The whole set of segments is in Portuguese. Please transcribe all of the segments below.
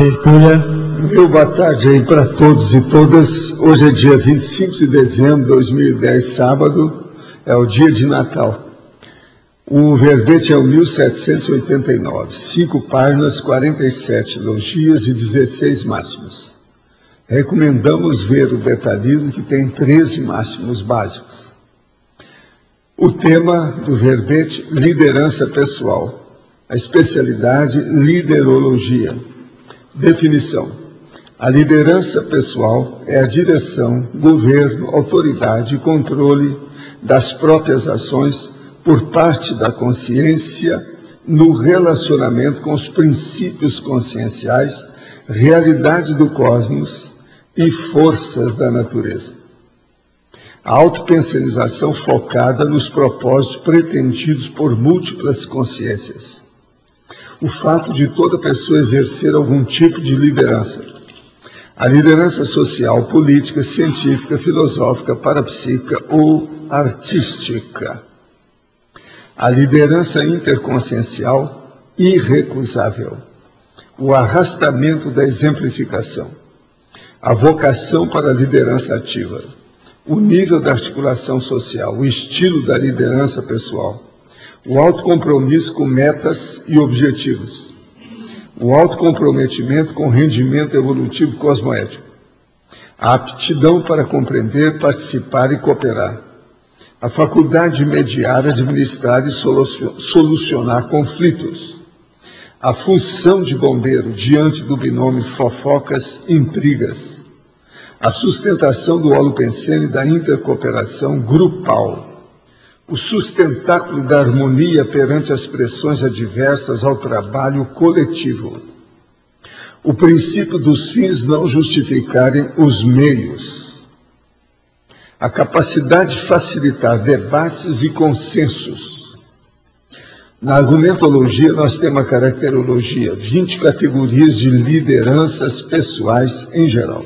tertúlia. Meu boa tarde aí para todos e todas. Hoje é dia 25 de dezembro de 2010, sábado, é o dia de Natal. O verbete é o 1789, 5 páginas, 47 elogias e 16 máximos. Recomendamos ver o detalhismo que tem 13 máximos básicos. O tema do verbete, liderança pessoal. A especialidade, liderologia. Definição. A liderança pessoal é a direção, governo, autoridade e controle das próprias ações por parte da consciência no relacionamento com os princípios conscienciais, realidade do cosmos e forças da natureza. A autopensalização focada nos propósitos pretendidos por múltiplas consciências. O fato de toda pessoa exercer algum tipo de liderança. A liderança social, política, científica, filosófica, parapsíquica ou artística. A liderança interconsciencial irrecusável. O arrastamento da exemplificação. A vocação para a liderança ativa. O nível da articulação social, o estilo da liderança pessoal. O autocompromisso com metas e objetivos. O autocomprometimento com rendimento evolutivo cosmoético. A aptidão para compreender, participar e cooperar. A faculdade de mediar, administrar e solucionar conflitos. A função de bombeiro diante do binômio fofocas e intrigas. A sustentação do holopensene e da intercooperação grupal. O sustentáculo da harmonia perante as pressões adversas ao trabalho coletivo. O princípio dos fins não justificarem os meios. A capacidade de facilitar debates e consensos. Na argumentologia, nós temos a caracterologia, 20 categorias de lideranças pessoais em geral.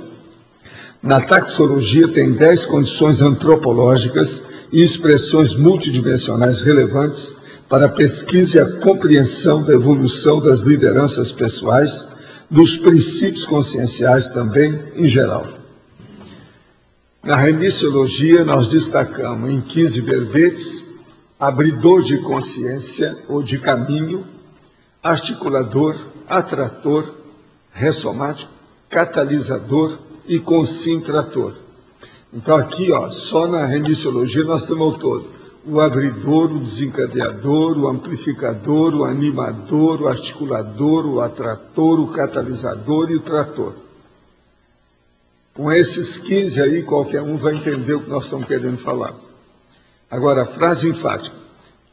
Na taxologia, tem 10 condições antropológicas e expressões multidimensionais relevantes para a pesquisa e a compreensão da evolução das lideranças pessoais, dos princípios conscienciais também, em geral. Na remissiologia, nós destacamos em 15 verbetes, abridor de consciência ou de caminho, articulador, atrator, ressomático, catalisador e concentrator. Então aqui, só na remissiologia nós temos ao todo o abridor, o desencadeador, o amplificador, o animador, o articulador, o atrator, o catalisador e o trator. Com esses 15 aí, qualquer um vai entender o que nós estamos querendo falar. Agora, a frase enfática.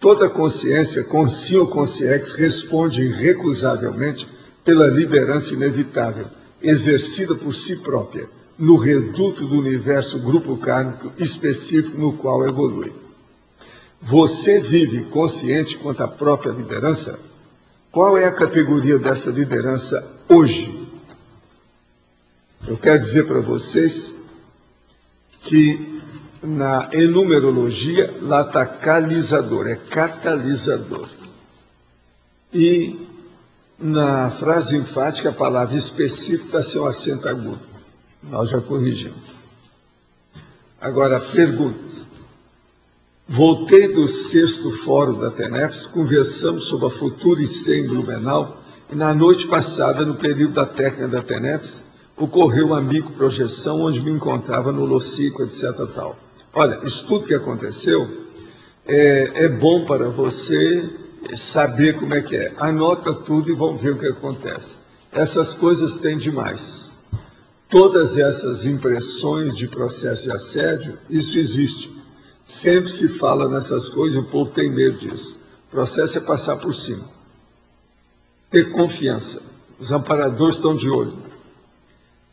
Toda consciência, consci ou consciex, responde irrecusavelmente pela liderança inevitável, exercida por si própria, no reduto do universo grupo kármico específico no qual evolui. Você vive consciente quanto à própria liderança? Qual é a categoria dessa liderança hoje? Eu quero dizer para vocês que na enumerologia lá está catalisador, é catalisador. E na frase enfática a palavra específica está sem o acento agudo. Nós já corrigimos. Agora, perguntas. Voltei do 6º fórum da TENEPS, conversamos sobre a futura IC em Blumenau, e na noite passada, no período da técnica da TENEPS, ocorreu uma microprojeção onde me encontrava no Locico, etc. Tal. Olha, isso tudo que aconteceu é bom para você saber como é que é. Anota tudo e vamos ver o que acontece. Essas coisas têm demais. Todas essas impressões de processo de assédio, isso existe. Sempre se fala nessas coisas, o povo tem medo disso. O processo é passar por cima. Ter confiança. Os amparadores estão de olho.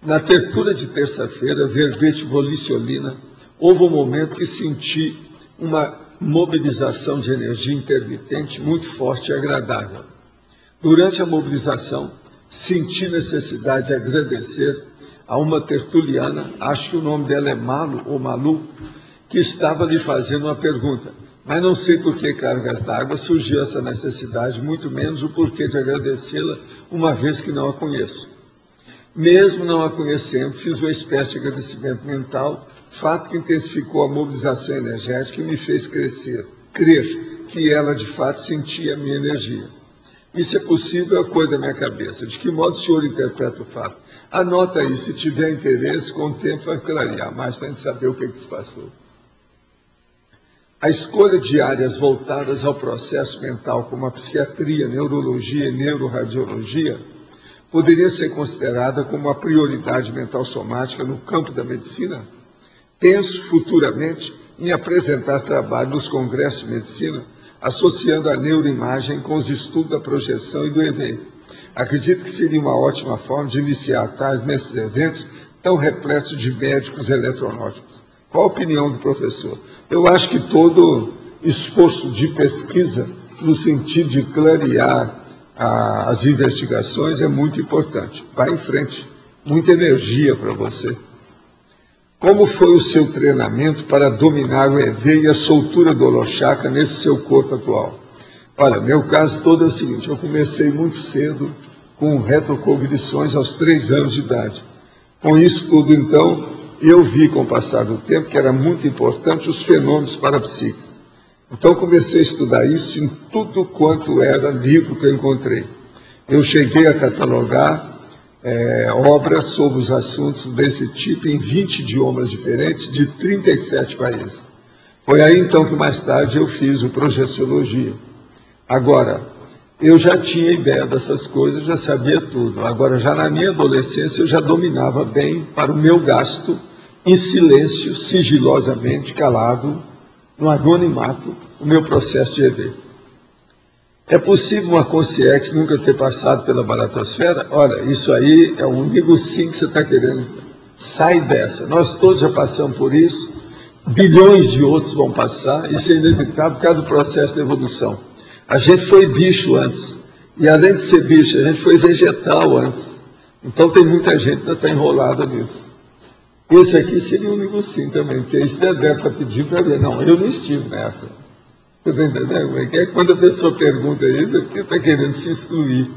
Na tertúlia de terça-feira, verbete volicionina, houve um momento que senti uma mobilização de energia intermitente muito forte e agradável. Durante a mobilização, senti necessidade de agradecer a uma tertuliana, acho que o nome dela é Malu ou Malu, que estava lhe fazendo uma pergunta. Mas não sei por que cargas d'água surgiu essa necessidade, muito menos o porquê de agradecê-la, uma vez que não a conheço. Mesmo não a conhecendo, fiz uma espécie de agradecimento mental, fato que intensificou a mobilização energética e me fez crer que ela, de fato, sentia a minha energia. Isso é possível, é coisa da minha cabeça. De que modo o senhor interpreta o fato? Anota aí, se tiver interesse, com o tempo vai clarear mais para a gente saber o que se passou. A escolha de áreas voltadas ao processo mental, como a psiquiatria, neurologia e neuroradiologia, poderia ser considerada como uma prioridade mental somática no campo da medicina? Penso futuramente em apresentar trabalho nos congressos de medicina, associando a neuroimagem com os estudos da projeção e do EV. Acredito que seria uma ótima forma de iniciar tais nesses eventos tão repletos de médicos eletronáuticos. Qual a opinião do professor? Eu acho que todo esforço de pesquisa, no sentido de clarear as investigações, é muito importante. Vai em frente. Muita energia para você. Como foi o seu treinamento para dominar o EV e a soltura do holochakra nesse seu corpo atual? Olha, meu caso todo é o seguinte, eu comecei muito cedo com retrocognições aos 3 anos de idade. Com isso tudo, então, eu vi com o passar do tempo que era muito importante os fenômenos parapsíquicos. Então, comecei a estudar isso em tudo quanto era livro que eu encontrei. Eu cheguei a catalogar obras sobre os assuntos desse tipo em 20 idiomas diferentes de 37 países. Foi aí então que mais tarde eu fiz o Projeciologia. Agora, eu já tinha ideia dessas coisas, já sabia tudo. Agora, já na minha adolescência, eu já dominava bem para o meu gasto, em silêncio, sigilosamente, calado, no anonimato, o meu processo de EV. É possível uma consciência nunca ter passado pela baratosfera? Olha, isso aí é o único sim que você está querendo. Sai dessa. Nós todos já passamos por isso, bilhões de outros vão passar, isso é inevitável por causa do processo de evolução. A gente foi bicho antes, e além de ser bicho, a gente foi vegetal antes. Então tem muita gente que ainda está enrolada nisso. Esse aqui seria o único sim também, porque isso deve estar pedindo para ver. Não, eu não estive nessa. Você está entendendo como é que é? Quando a pessoa pergunta isso, é porque está querendo se excluir.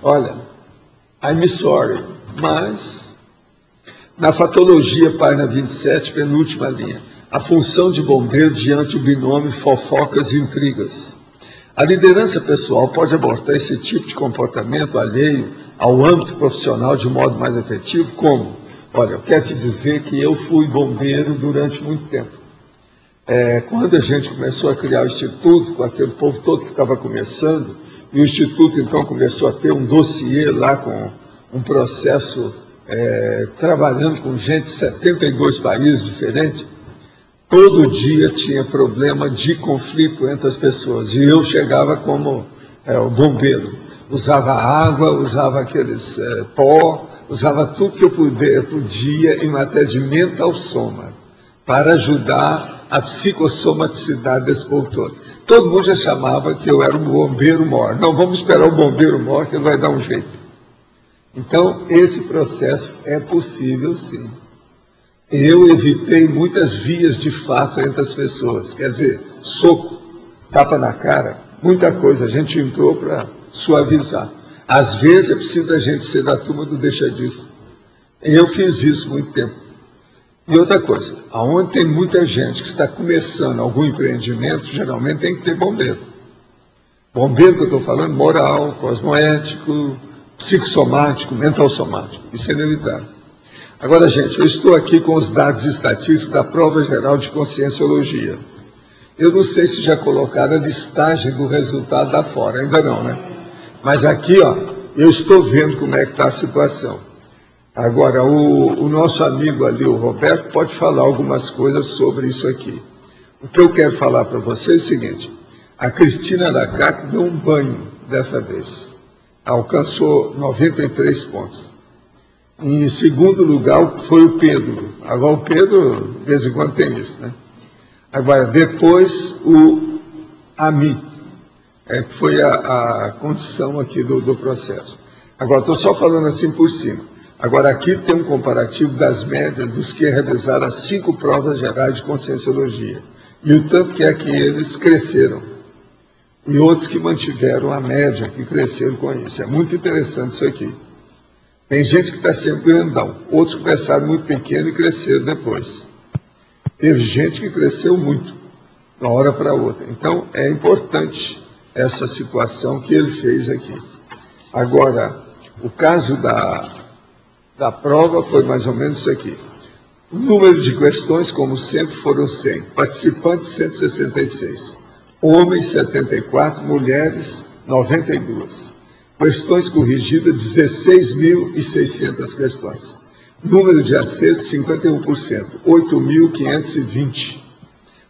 Olha, I'm sorry, mas na Fatologia, página 27, penúltima linha, a função de bombeiro diante do binômio fofocas e intrigas. A liderança pessoal pode abordar esse tipo de comportamento alheio ao âmbito profissional de modo mais efetivo? Como? Olha, eu quero te dizer que eu fui bombeiro durante muito tempo. Quando a gente começou a criar o Instituto, com aquele povo todo que estava começando, e o Instituto então começou a ter um dossiê lá com um processo, trabalhando com gente de 72 países diferentes, todo dia tinha problema de conflito entre as pessoas, e eu chegava como o bombeiro, usava água, usava aqueles pó, usava tudo que eu podia em matéria de mental soma, para ajudar a psicossomaticidade desse povo todo. Todo mundo já chamava que eu era um bombeiro mor. Não, vamos esperar o bombeiro mor, que ele vai dar um jeito. Então, esse processo é possível, sim. Eu evitei muitas vias de fato entre as pessoas. Quer dizer, soco, tapa na cara, muita coisa. A gente entrou para suavizar. Às vezes é preciso a gente ser da turma do deixa disso. Eu fiz isso muito tempo. E outra coisa, aonde tem muita gente que está começando algum empreendimento, geralmente tem que ter bombeiro. Bombeiro que eu estou falando, moral, cosmoético, psicossomático, mental somático. Isso é inevitável. Agora, gente, eu estou aqui com os dados estatísticos da Prova Geral de Conscienciologia. Eu não sei se já colocaram a listagem do resultado lá fora, ainda não, né? Mas aqui, ó, eu estou vendo como é que está a situação. Agora, o nosso amigo ali, o Roberto, pode falar algumas coisas sobre isso aqui. O que eu quero falar para vocês é o seguinte, a Cristina Aracac deu um banho dessa vez. Alcançou 93 pontos. Em segundo lugar foi o Pedro. Agora o Pedro, de vez em quando tem isso, né? Agora, depois o Ami, que foi a condição aqui do processo. Agora, estou só falando assim por cima. Agora, aqui tem um comparativo das médias dos que realizaram as 5 provas gerais de conscienciologia. E o tanto que é que eles cresceram. E outros que mantiveram a média, que cresceram com isso. É muito interessante isso aqui. Tem gente que está sempre grandão, outros começaram muito pequeno e cresceram depois. Teve gente que cresceu muito, de uma hora para outra. Então, é importante essa situação que ele fez aqui. Agora, o caso da prova foi mais ou menos isso aqui. O número de questões, como sempre, foram 100. Participantes, 166. Homens, 74. Mulheres, 92. Questões corrigidas, 16.600 questões. Número de acertos, 51%, 8.520.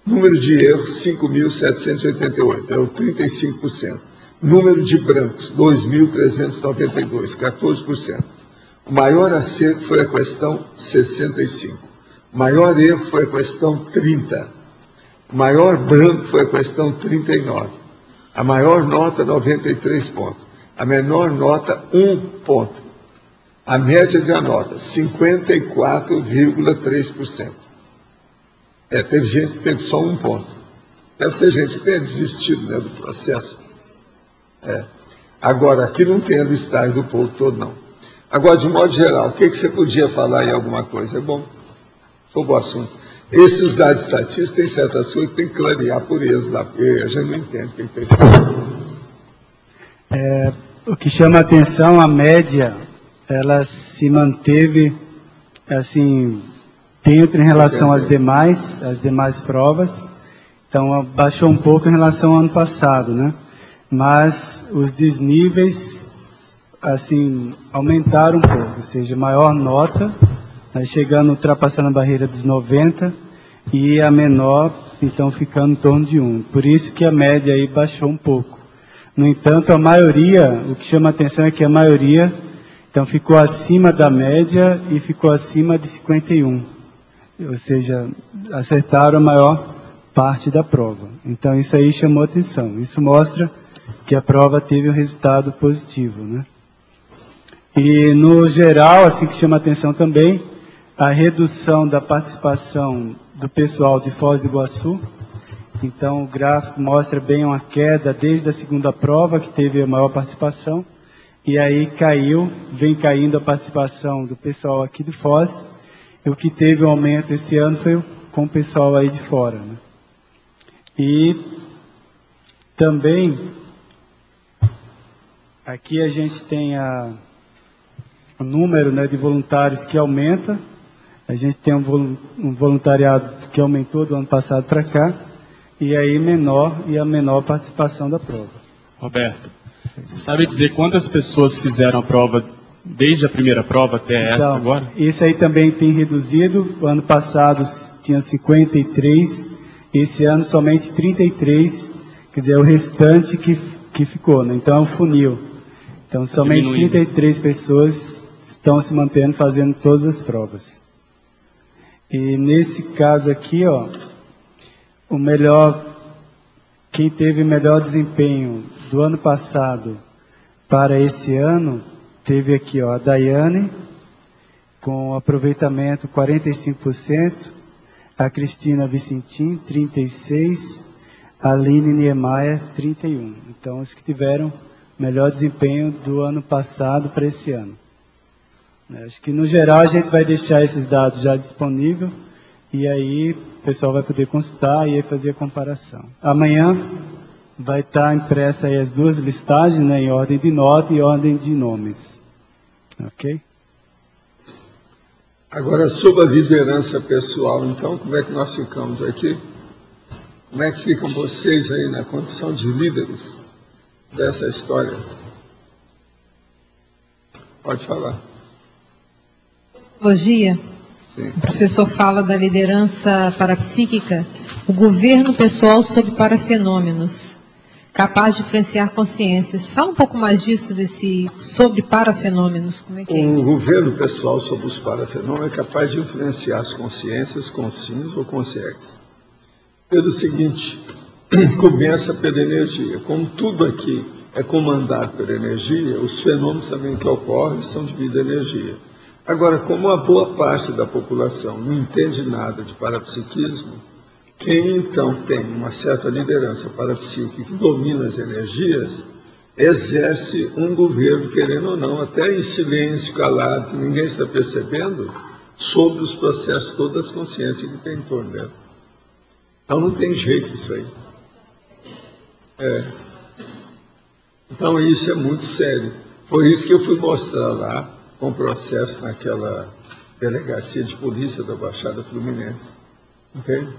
Número de erros, 5.788, é o 35%. Número de brancos, 2.392, 14%. O maior acerto foi a questão 65. O maior erro foi a questão 30. O maior branco foi a questão 39. A maior nota, 93 pontos. A menor nota, 1 ponto. A média de nota, 54,3%. Teve gente que teve só 1 ponto. Deve ser gente que tenha desistido, né, do processo. Agora, aqui não tem a listagem do povo todo, não. Agora, de modo geral, o que você podia falar em alguma coisa? É bom, sobre o assunto. Esses dados estatísticos têm certas coisas que tem que clarear por eles lá, porque a gente não entende o que está escrito. O que chama a atenção, a média, ela se manteve, assim, dentro em relação às demais provas, então baixou um pouco em relação ao ano passado, né? Mas os desníveis, assim, aumentaram um pouco, ou seja, maior nota, chegando, ultrapassando a barreira dos 90, e a menor, então, ficando em torno de 1. Por isso que a média aí baixou um pouco. No entanto, a maioria, o que chama a atenção é que a maioria, então, ficou acima da média e ficou acima de 51. Ou seja, acertaram a maior parte da prova. Então, isso aí chamou atenção. Isso mostra que a prova teve um resultado positivo, né? E, no geral, assim que chama atenção também, a redução da participação do pessoal de Foz do Iguaçu. Então, o gráfico mostra bem uma queda desde a segunda prova, que teve a maior participação, e aí vem caindo a participação do pessoal aqui de Foz, e o que teve um aumento esse ano foi com o pessoal aí de fora, né? E também, aqui a gente tem o número, né, de voluntários que aumenta. A gente tem um voluntariado que aumentou do ano passado para cá, e aí a menor participação da prova. Roberto, você sabe dizer quantas pessoas fizeram a prova desde a primeira prova até essa agora? Isso aí também tem reduzido. O ano passado tinha 53, esse ano somente 33, quer dizer, o restante que ficou, né? Então é um funil. Então somente 33 pessoas estão se mantendo fazendo todas as provas. E nesse caso aqui, quem teve melhor desempenho do ano passado para esse ano, teve aqui, a Daiane, com aproveitamento 45%, a Cristina Vicentim, 36%, a Aline Niemeyer, 31%. Então, os que tiveram melhor desempenho do ano passado para esse ano. Acho que, no geral, a gente vai deixar esses dados já disponíveis, e aí o pessoal vai poder consultar e aí fazer a comparação. Amanhã vai estar impressa aí as duas listagens, né, em ordem de nota e ordem de nomes. Ok? Agora, sobre a liderança pessoal, então, como é que nós ficamos aqui? Como é que ficam vocês aí na condição de líderes dessa história? Pode falar. Sim. O professor fala da liderança parapsíquica, o governo pessoal sobre parafenômenos, capaz de influenciar consciências. Fala um pouco mais disso, sobre parafenômenos. Como é que é isso? O governo pessoal sobre os parafenômenos é capaz de influenciar as consciências, conscientes ou conscientes. Pelo seguinte, começa pela energia. Como tudo aqui é comandado pela energia, os fenômenos também que ocorrem são devido à energia. Agora, como a boa parte da população não entende nada de parapsiquismo, quem então tem uma certa liderança parapsíquica que domina as energias, exerce um governo, querendo ou não, até em silêncio, calado, que ninguém está percebendo, sobre os processos, todas as consciências que tem em torno dela. Então não tem jeito isso aí. Então isso é muito sério. Foi isso que eu fui mostrar lá, com o processo naquela delegacia de polícia da Baixada Fluminense. Entende?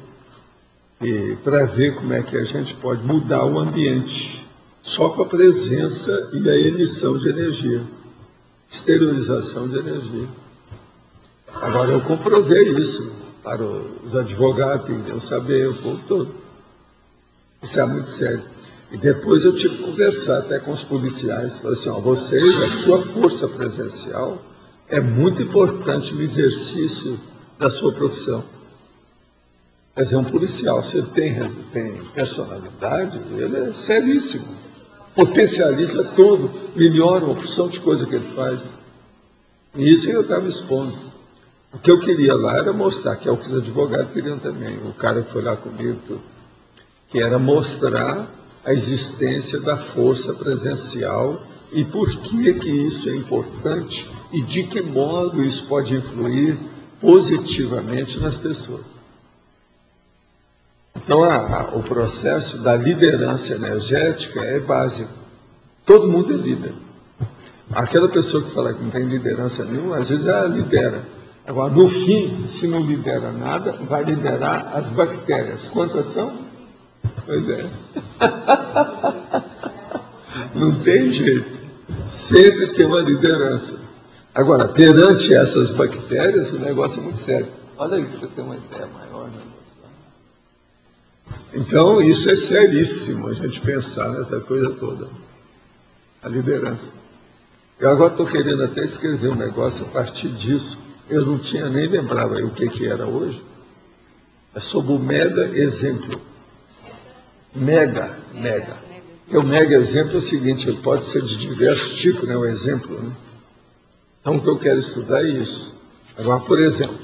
E para ver como é que a gente pode mudar o ambiente, só com a presença e a emissão de energia, exteriorização de energia. Agora, eu comprovei isso para os advogados, que queriam saber, o povo todo. Isso é muito sério. E depois eu tive que conversar até com os policiais. Falei assim, vocês, a sua força presencial é muito importante no exercício da sua profissão. Quer dizer, um policial, se ele tem personalidade, ele é seríssimo. Potencializa tudo, melhora uma porção de coisa que ele faz. E isso eu estava expondo. O que eu queria lá era mostrar, que é o que os advogados queriam também, o cara que foi lá comigo, tudo, que era mostrar a existência da força presencial e por que isso é importante e de que modo isso pode influir positivamente nas pessoas. Então, o processo da liderança energética é básico. Todo mundo é líder. Aquela pessoa que fala que não tem liderança nenhuma, às vezes ela lidera. Agora, no fim, se não lidera nada, vai liderar as bactérias. Quantas são? Pois é. Não tem jeito. Sempre tem uma liderança. Agora, perante essas bactérias, o negócio é muito sério. Olha aí que você tem uma ideia maior, né? Então, isso é seríssimo, a gente pensar nessa coisa toda. A liderança. Eu agora estou querendo até escrever um negócio a partir disso. Eu não tinha nem lembrava o que era hoje. É sobre o mega exemplo. Mega. Porque o mega exemplo é o seguinte, ele pode ser de diversos tipos, né? O exemplo, né? Então, o que eu quero estudar é isso. Agora, por exemplo,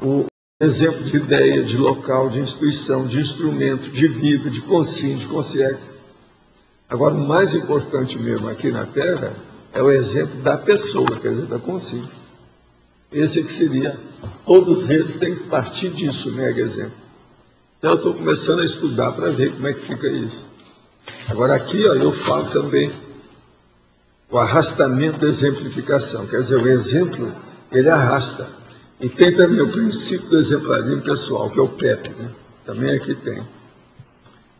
o exemplo de ideia, de local, de instituição, de instrumento, de vida, de consciência, de consciência. Agora, o mais importante mesmo aqui na Terra é o exemplo da pessoa, quer dizer, da consciência. Esse que seria, todos eles têm que partir disso, mega exemplo. Então, eu estou começando a estudar para ver como é que fica isso. Agora, aqui, eu falo também o arrastamento da exemplificação, quer dizer, o exemplo, ele arrasta. E tem também o princípio do exemplarismo pessoal, que é o PEP, né? Também aqui tem.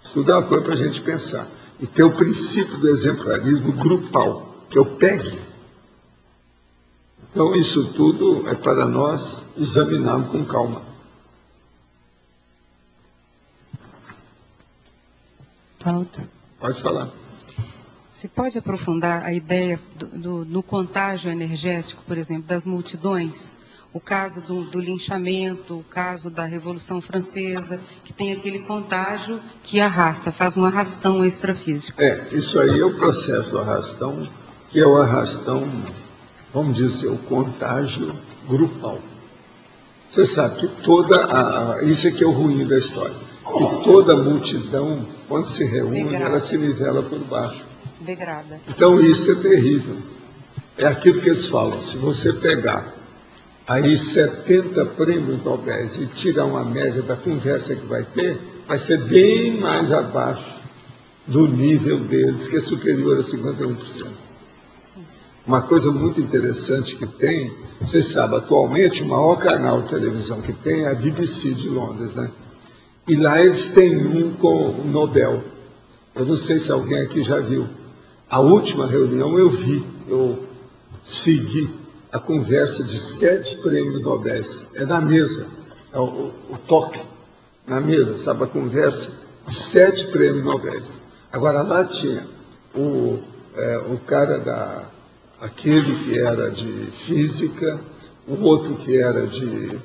Estudar uma coisa para a gente pensar. E tem o princípio do exemplarismo grupal, que é o PEG. Então, isso tudo é para nós examinarmos com calma. Alto. Pode falar. Você pode aprofundar a ideia do contágio energético, por exemplo, das multidões? O caso do linchamento, o caso da Revolução Francesa, que tem aquele contágio que arrasta, faz um arrastão extrafísico. Isso aí é o processo do arrastão, que é o arrastão, vamos dizer, o contágio grupal. Você sabe que isso aqui é o ruim da história, que toda multidão, quando se reúne, degrada. Ela se nivela por baixo. Degrada. Então isso é terrível. É aquilo que eles falam, se você pegar aí 70 prêmios Nobel e tirar uma média da conversa que vai ter, vai ser bem mais abaixo do nível deles, que é superior a 51%. Sim. Uma coisa muito interessante que tem, vocês sabem, atualmente o maior canal de televisão que tem é a BBC de Londres, né? E lá eles têm um com o Nobel. Eu não sei se alguém aqui já viu. A última reunião eu vi, eu segui a conversa de 7 prêmios Nobel. É na mesa, é o toque na mesa, sabe, a conversa de 7 prêmios Nobel. Agora lá tinha o cara aquele que era de física, o outro que era de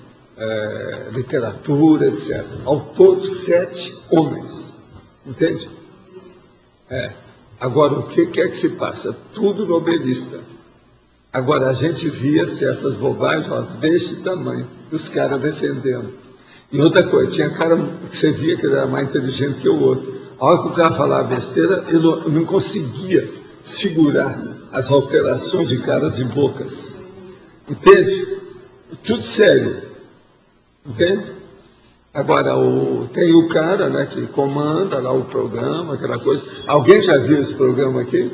literatura, etc. Ao todo 7 homens, entende? Agora, o que é que se passa? Tudo nobelista. Agora, a gente via certas bobagens desse tamanho, os caras defendendo. E outra coisa, tinha cara que você via que ele era mais inteligente que o outro. A hora que o cara falava besteira, ele não conseguia segurar as alterações de caras e bocas. Entende? Tudo sério. Entende? Agora, tem o cara, né, que comanda lá o programa, aquela coisa. Alguém já viu esse programa aqui?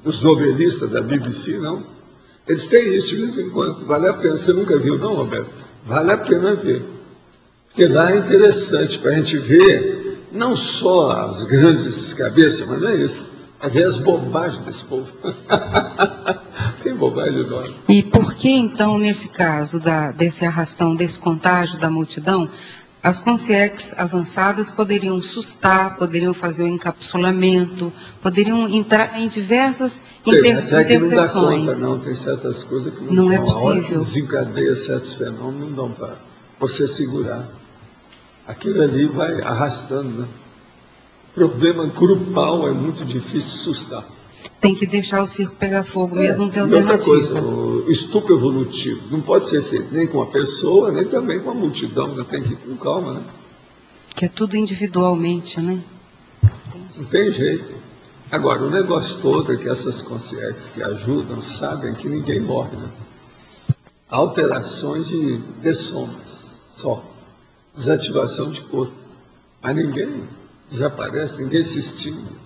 Os novelistas da BBC, não? Eles têm isso de vez em quando. Vale a pena. Você nunca viu, não, Roberto? Vale a pena ver. Porque lá é interessante para a gente ver não só as grandes cabeças, mas não é isso. É ver as bobagens desse povo. Tem bobagem enorme. E por que, então, nesse caso desse arrastão, desse contágio da multidão, as consciex avançadas poderiam sustar, poderiam fazer o encapsulamento, poderiam entrar em diversas interseções? Não dá conta, não. Tem certas coisas que não é possível. A hora que possível. desencadeia certos fenômenos, não dão para você segurar. Aquilo ali vai arrastando, né? O problema grupal é muito difícil de sustar. Tem que deixar o circo pegar fogo, mesmo não ter E outra alternativa. coisa, o estupro evolutivo não pode ser feito nem com a pessoa, nem também com a multidão, né? Tem que ir com calma, né? Que é tudo individualmente, né? Não tem jeito. Agora, o negócio todo é que essas consciências que ajudam sabem que ninguém morre, né? Alterações de somas, só. Desativação de corpo. Mas ninguém desaparece, ninguém se estimula.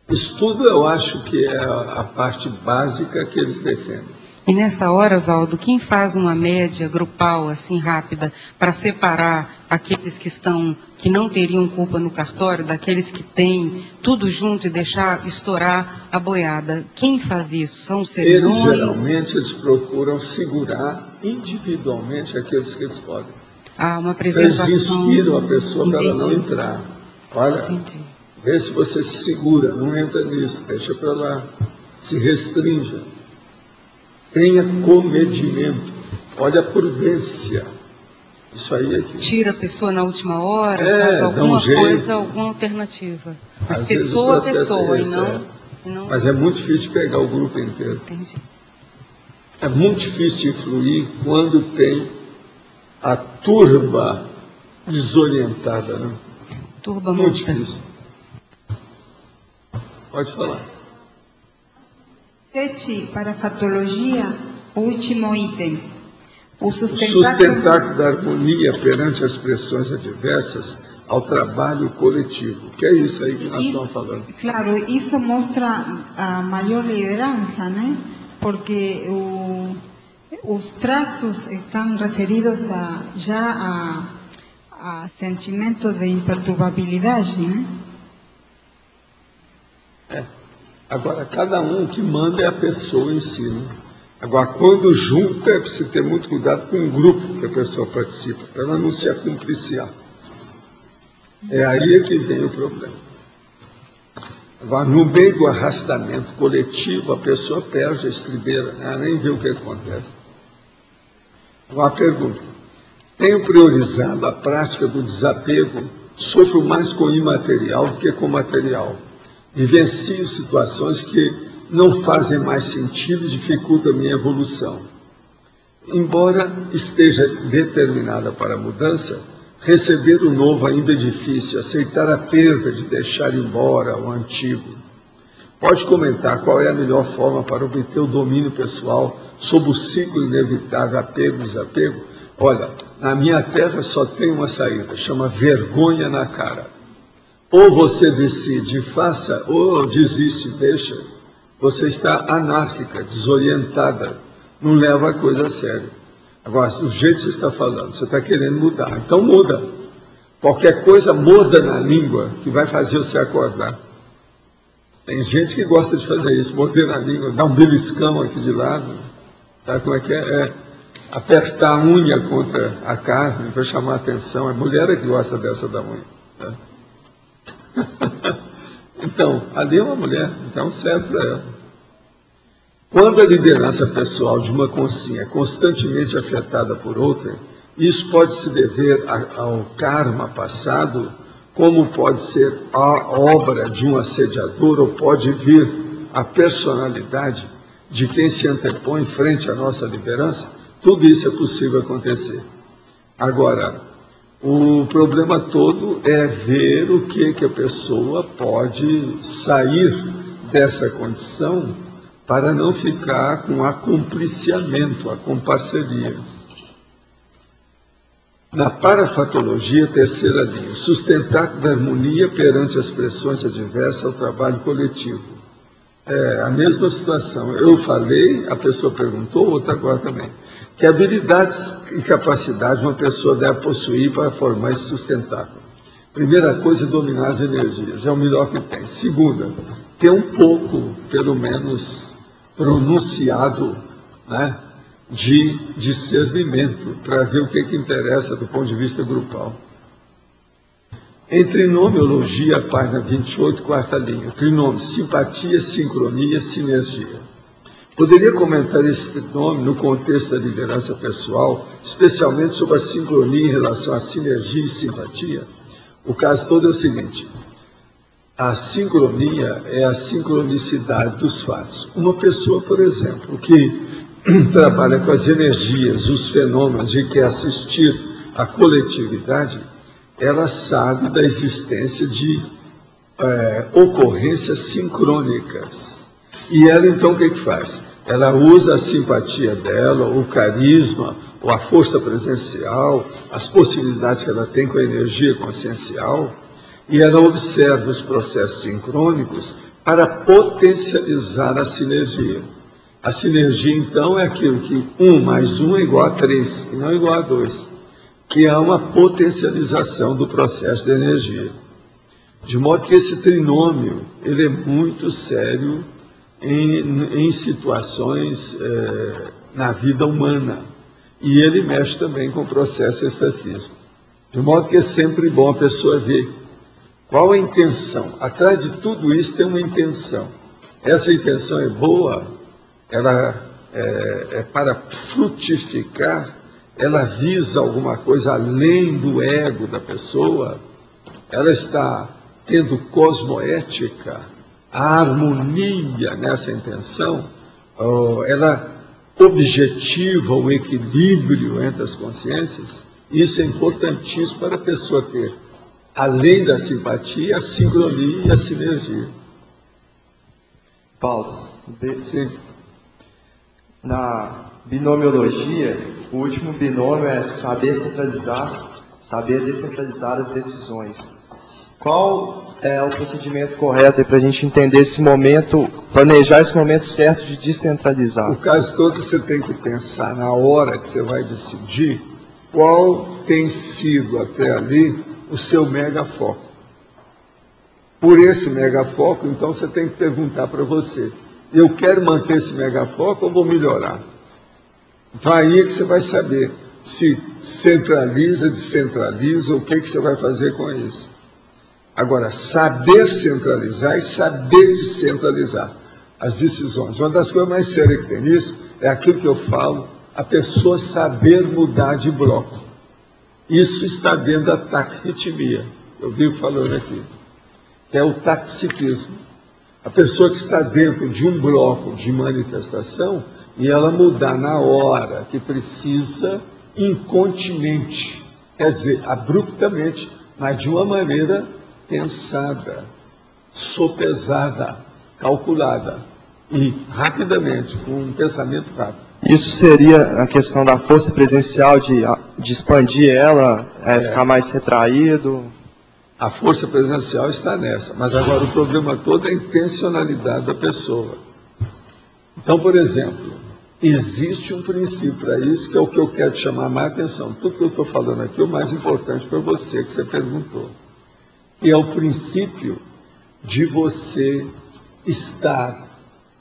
Isso tudo eu acho que é a parte básica que eles defendem. E nessa hora, Valdo, quem faz uma média grupal, assim, rápida, para separar aqueles que não teriam culpa no cartório, daqueles que têm tudo junto e deixar estourar a boiada? Quem faz isso? São os servidores? Geralmente, eles procuram segurar individualmente aqueles que eles podem. Ah, uma apresentação. Eles inspiram a pessoa para ela não entrar. Olha, Entendi. vê se você se segura, não entra nisso, deixa para lá, se restrinja. Tenha comedimento, olha a prudência. Isso aí é que... Tira a pessoa na última hora, faz dá alguma jeito. coisa, alguma alternativa. Mas Às vezes pessoa o a processo pessoa, é esse, e não... Mas é muito difícil pegar o grupo inteiro. Entendi. É muito difícil influir quando tem a turba desorientada, né? Turba Muito multa. difícil. Pode falar. Sete, para a fatologia, o último item. O O sustentáculo da harmonia perante as pressões adversas ao trabalho coletivo. Que é isso aí que nós estamos falando. Claro, isso mostra a maior liderança, né? Porque os traços estão referidos a sentimento de imperturbabilidade, né? Agora, cada um que manda é a pessoa em si, né? Agora, quando junta, é preciso ter muito cuidado com o grupo que a pessoa participa, para ela não se acumpliciar. É aí que vem o problema. Agora, no meio do arrastamento coletivo, a pessoa perde a estribeira, né? Ela nem vê o que acontece. Agora, a pergunta. Tenho priorizado a prática do desapego, sofro mais com o imaterial do que com o material. Vivencio situações que não fazem mais sentido e dificultam a minha evolução. Embora esteja determinada para a mudança, receber o novo ainda é difícil, aceitar a perda de deixar embora o antigo. Pode comentar qual é a melhor forma para obter o domínio pessoal sobre o ciclo inevitável apego e desapego? Olha, na minha terra só tem uma saída, chama vergonha na cara. Ou você decide, faça, ou desiste, deixa. Você está anárquica, desorientada, não leva a coisa a sério. Agora, do jeito que você está falando, você está querendo mudar, então muda. Qualquer coisa morda na língua que vai fazer você acordar. Tem gente que gosta de fazer isso, morder na língua, dar um beliscão aqui de lado. Sabe como é que é? É apertar a unha contra a carne para chamar a atenção. É mulher que gosta dessa da unha. Né? Então, ali é uma mulher, então serve para ela. Quando a liderança pessoal de uma consciência é constantemente afetada por outra, isso pode se dever ao karma passado, como pode ser a obra de um assediador, ou pode vir a personalidade de quem se antepõe frente à nossa liderança. Tudo isso é possível acontecer. Agora, o problema todo é ver o que a pessoa pode sair dessa condição para não ficar com acompliciamento, a comparceria. Na parafatologia, terceira linha, sustentar da harmonia perante as pressões adversas ao trabalho coletivo. É a mesma situação. Eu falei, a pessoa perguntou, outra agora também. Que habilidades e capacidades uma pessoa deve possuir para formar esse sustentáculo? Primeira coisa é dominar as energias, é o melhor que tem. Segunda, ter um pouco, pelo menos, pronunciado, né, de discernimento, para ver o que interessa do ponto de vista grupal. Em trinomiologia, página 28, quarta linha, trinômio, simpatia, sincronia, sinergia. Poderia comentar esse trinômio no contexto da liderança pessoal, especialmente sobre a sincronia em relação à sinergia e simpatia? O caso todo é o seguinte: a sincronia é a sincronicidade dos fatos. Uma pessoa, por exemplo, que trabalha com as energias, os fenômenos e quer assistir à coletividade, ela sabe da existência de ocorrências sincrônicas. E ela, então, o que faz? Ela usa a simpatia dela, o carisma, ou a força presencial, as possibilidades que ela tem com a energia consciencial, e ela observa os processos sincrônicos para potencializar a sinergia. A sinergia, então, é aquilo que 1 mais 1 é igual a 3, e não é igual a 2, que é uma potencialização do processo de energia. De modo que esse trinômio, ele é muito sério em situações na vida humana, e ele mexe também com o processo extrafísico. De modo que é sempre bom a pessoa ver qual a intenção. Atrás de tudo isso tem uma intenção. Essa intenção é boa, ela é para frutificar, ela visa alguma coisa além do ego da pessoa, ela está tendo cosmoética, a harmonia nessa intenção, ela objetiva o equilíbrio entre as consciências. Isso é importantíssimo para a pessoa ter, além da simpatia, a sincronia e a sinergia. Paulo, sim. Na binomiologia, o último binômio é saber descentralizar as decisões. Qual é o procedimento correto para a gente entender esse momento, planejar esse momento certo de descentralizar? O caso todo, você tem que pensar na hora que você vai decidir qual tem sido até ali o seu megafoco. Por esse megafoco, então, você tem que perguntar para você: eu quero manter esse megafoco ou vou melhorar? Então aí é que você vai saber se centraliza, descentraliza, o que você vai fazer com isso. Agora, saber centralizar e saber descentralizar as decisões. Uma das coisas mais sérias que tem nisso é aquilo que eu falo, a pessoa saber mudar de bloco. Isso está dentro da taquiritmia, eu vivo falando aqui, que é o taxipsismo. A pessoa que está dentro de um bloco de manifestação e ela mudar na hora que precisa, incontinente, quer dizer, abruptamente, mas de uma maneira pensada, sopesada, calculada e rapidamente, com um pensamento rápido. Isso seria a questão da força presencial, de expandir ela, ficar mais retraído? A força presencial está nessa, mas agora o problema todo é a intencionalidade da pessoa. Então, por exemplo, existe um princípio para isso, que é o que eu quero te chamar mais atenção. Tudo que eu estou falando aqui é o mais importante para você, que você perguntou. Que é o princípio de você estar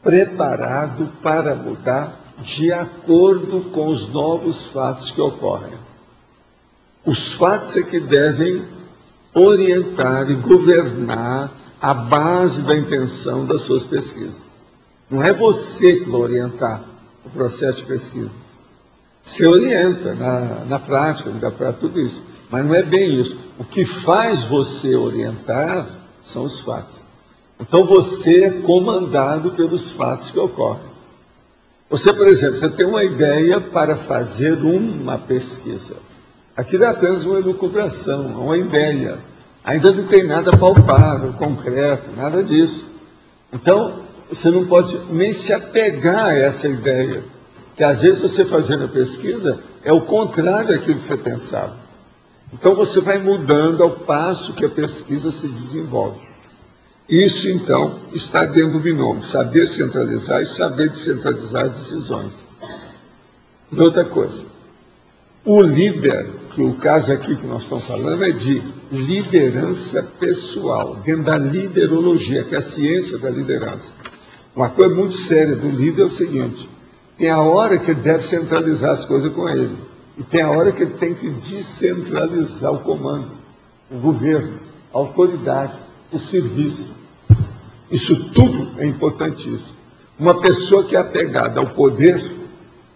preparado para mudar de acordo com os novos fatos que ocorrem. Os fatos é que devem orientar e governar a base da intenção das suas pesquisas. Não é você que vai orientar o processo de pesquisa. Você orienta na prática, para tudo isso. Mas não é bem isso. O que faz você orientar são os fatos. Então você é comandado pelos fatos que ocorrem. Você, por exemplo, você tem uma ideia para fazer uma pesquisa. Aquilo é apenas uma elucubração, uma ideia. Ainda não tem nada palpável, concreto, nada disso. Então, você não pode nem se apegar a essa ideia, que às vezes você fazendo a pesquisa é o contrário daquilo que você pensava. Então você vai mudando ao passo que a pesquisa se desenvolve. Isso, então, está dentro do binômio, saber centralizar e saber descentralizar as decisões. E outra coisa, o líder, que o caso aqui que nós estamos falando é de liderança pessoal, dentro da liderologia, que é a ciência da liderança. Uma coisa muito séria do líder é o seguinte: tem a hora que ele deve centralizar as coisas com ele, e tem a hora que ele tem que descentralizar o comando, o governo, a autoridade, o serviço. Isso tudo é importantíssimo. Uma pessoa que é apegada ao poder,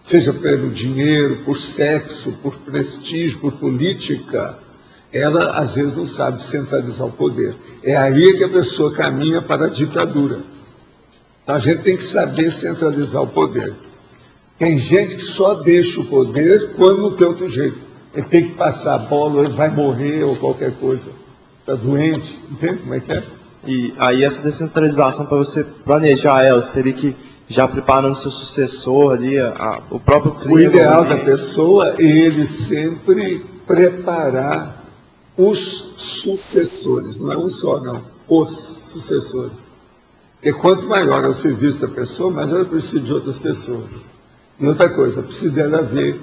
seja pelo dinheiro, por sexo, por prestígio, por política, ela às vezes não sabe centralizar o poder. É aí que a pessoa caminha para a ditadura. Então, a gente tem que saber centralizar o poder. Tem gente que só deixa o poder quando não tem outro jeito. Ele tem que passar a bola, ele vai morrer ou qualquer coisa. Está doente, entende como é que é? E aí essa descentralização, para você planejar ela, você teria que já preparando o seu sucessor ali, o próprio clima. O ideal da pessoa é ele sempre preparar os sucessores, não é um só, não, os sucessores. E quanto maior é o serviço da pessoa, mais ela precisa de outras pessoas. E outra coisa, precisa dela ver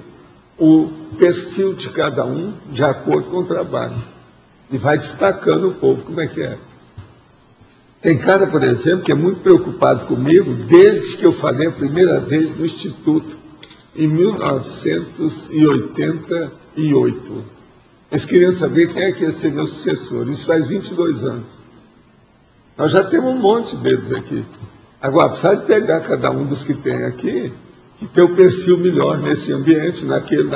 o perfil de cada um de acordo com o trabalho. E vai destacando o povo como é que é. Tem cara, por exemplo, que é muito preocupado comigo desde que eu falei a primeira vez no Instituto, em 1988. Eles queriam saber quem é que ia ser meu sucessor. Isso faz 22 anos. Nós já temos um monte deles aqui. Agora, precisa de pegar cada um dos que tem aqui, que tem o perfil melhor nesse ambiente, naquele,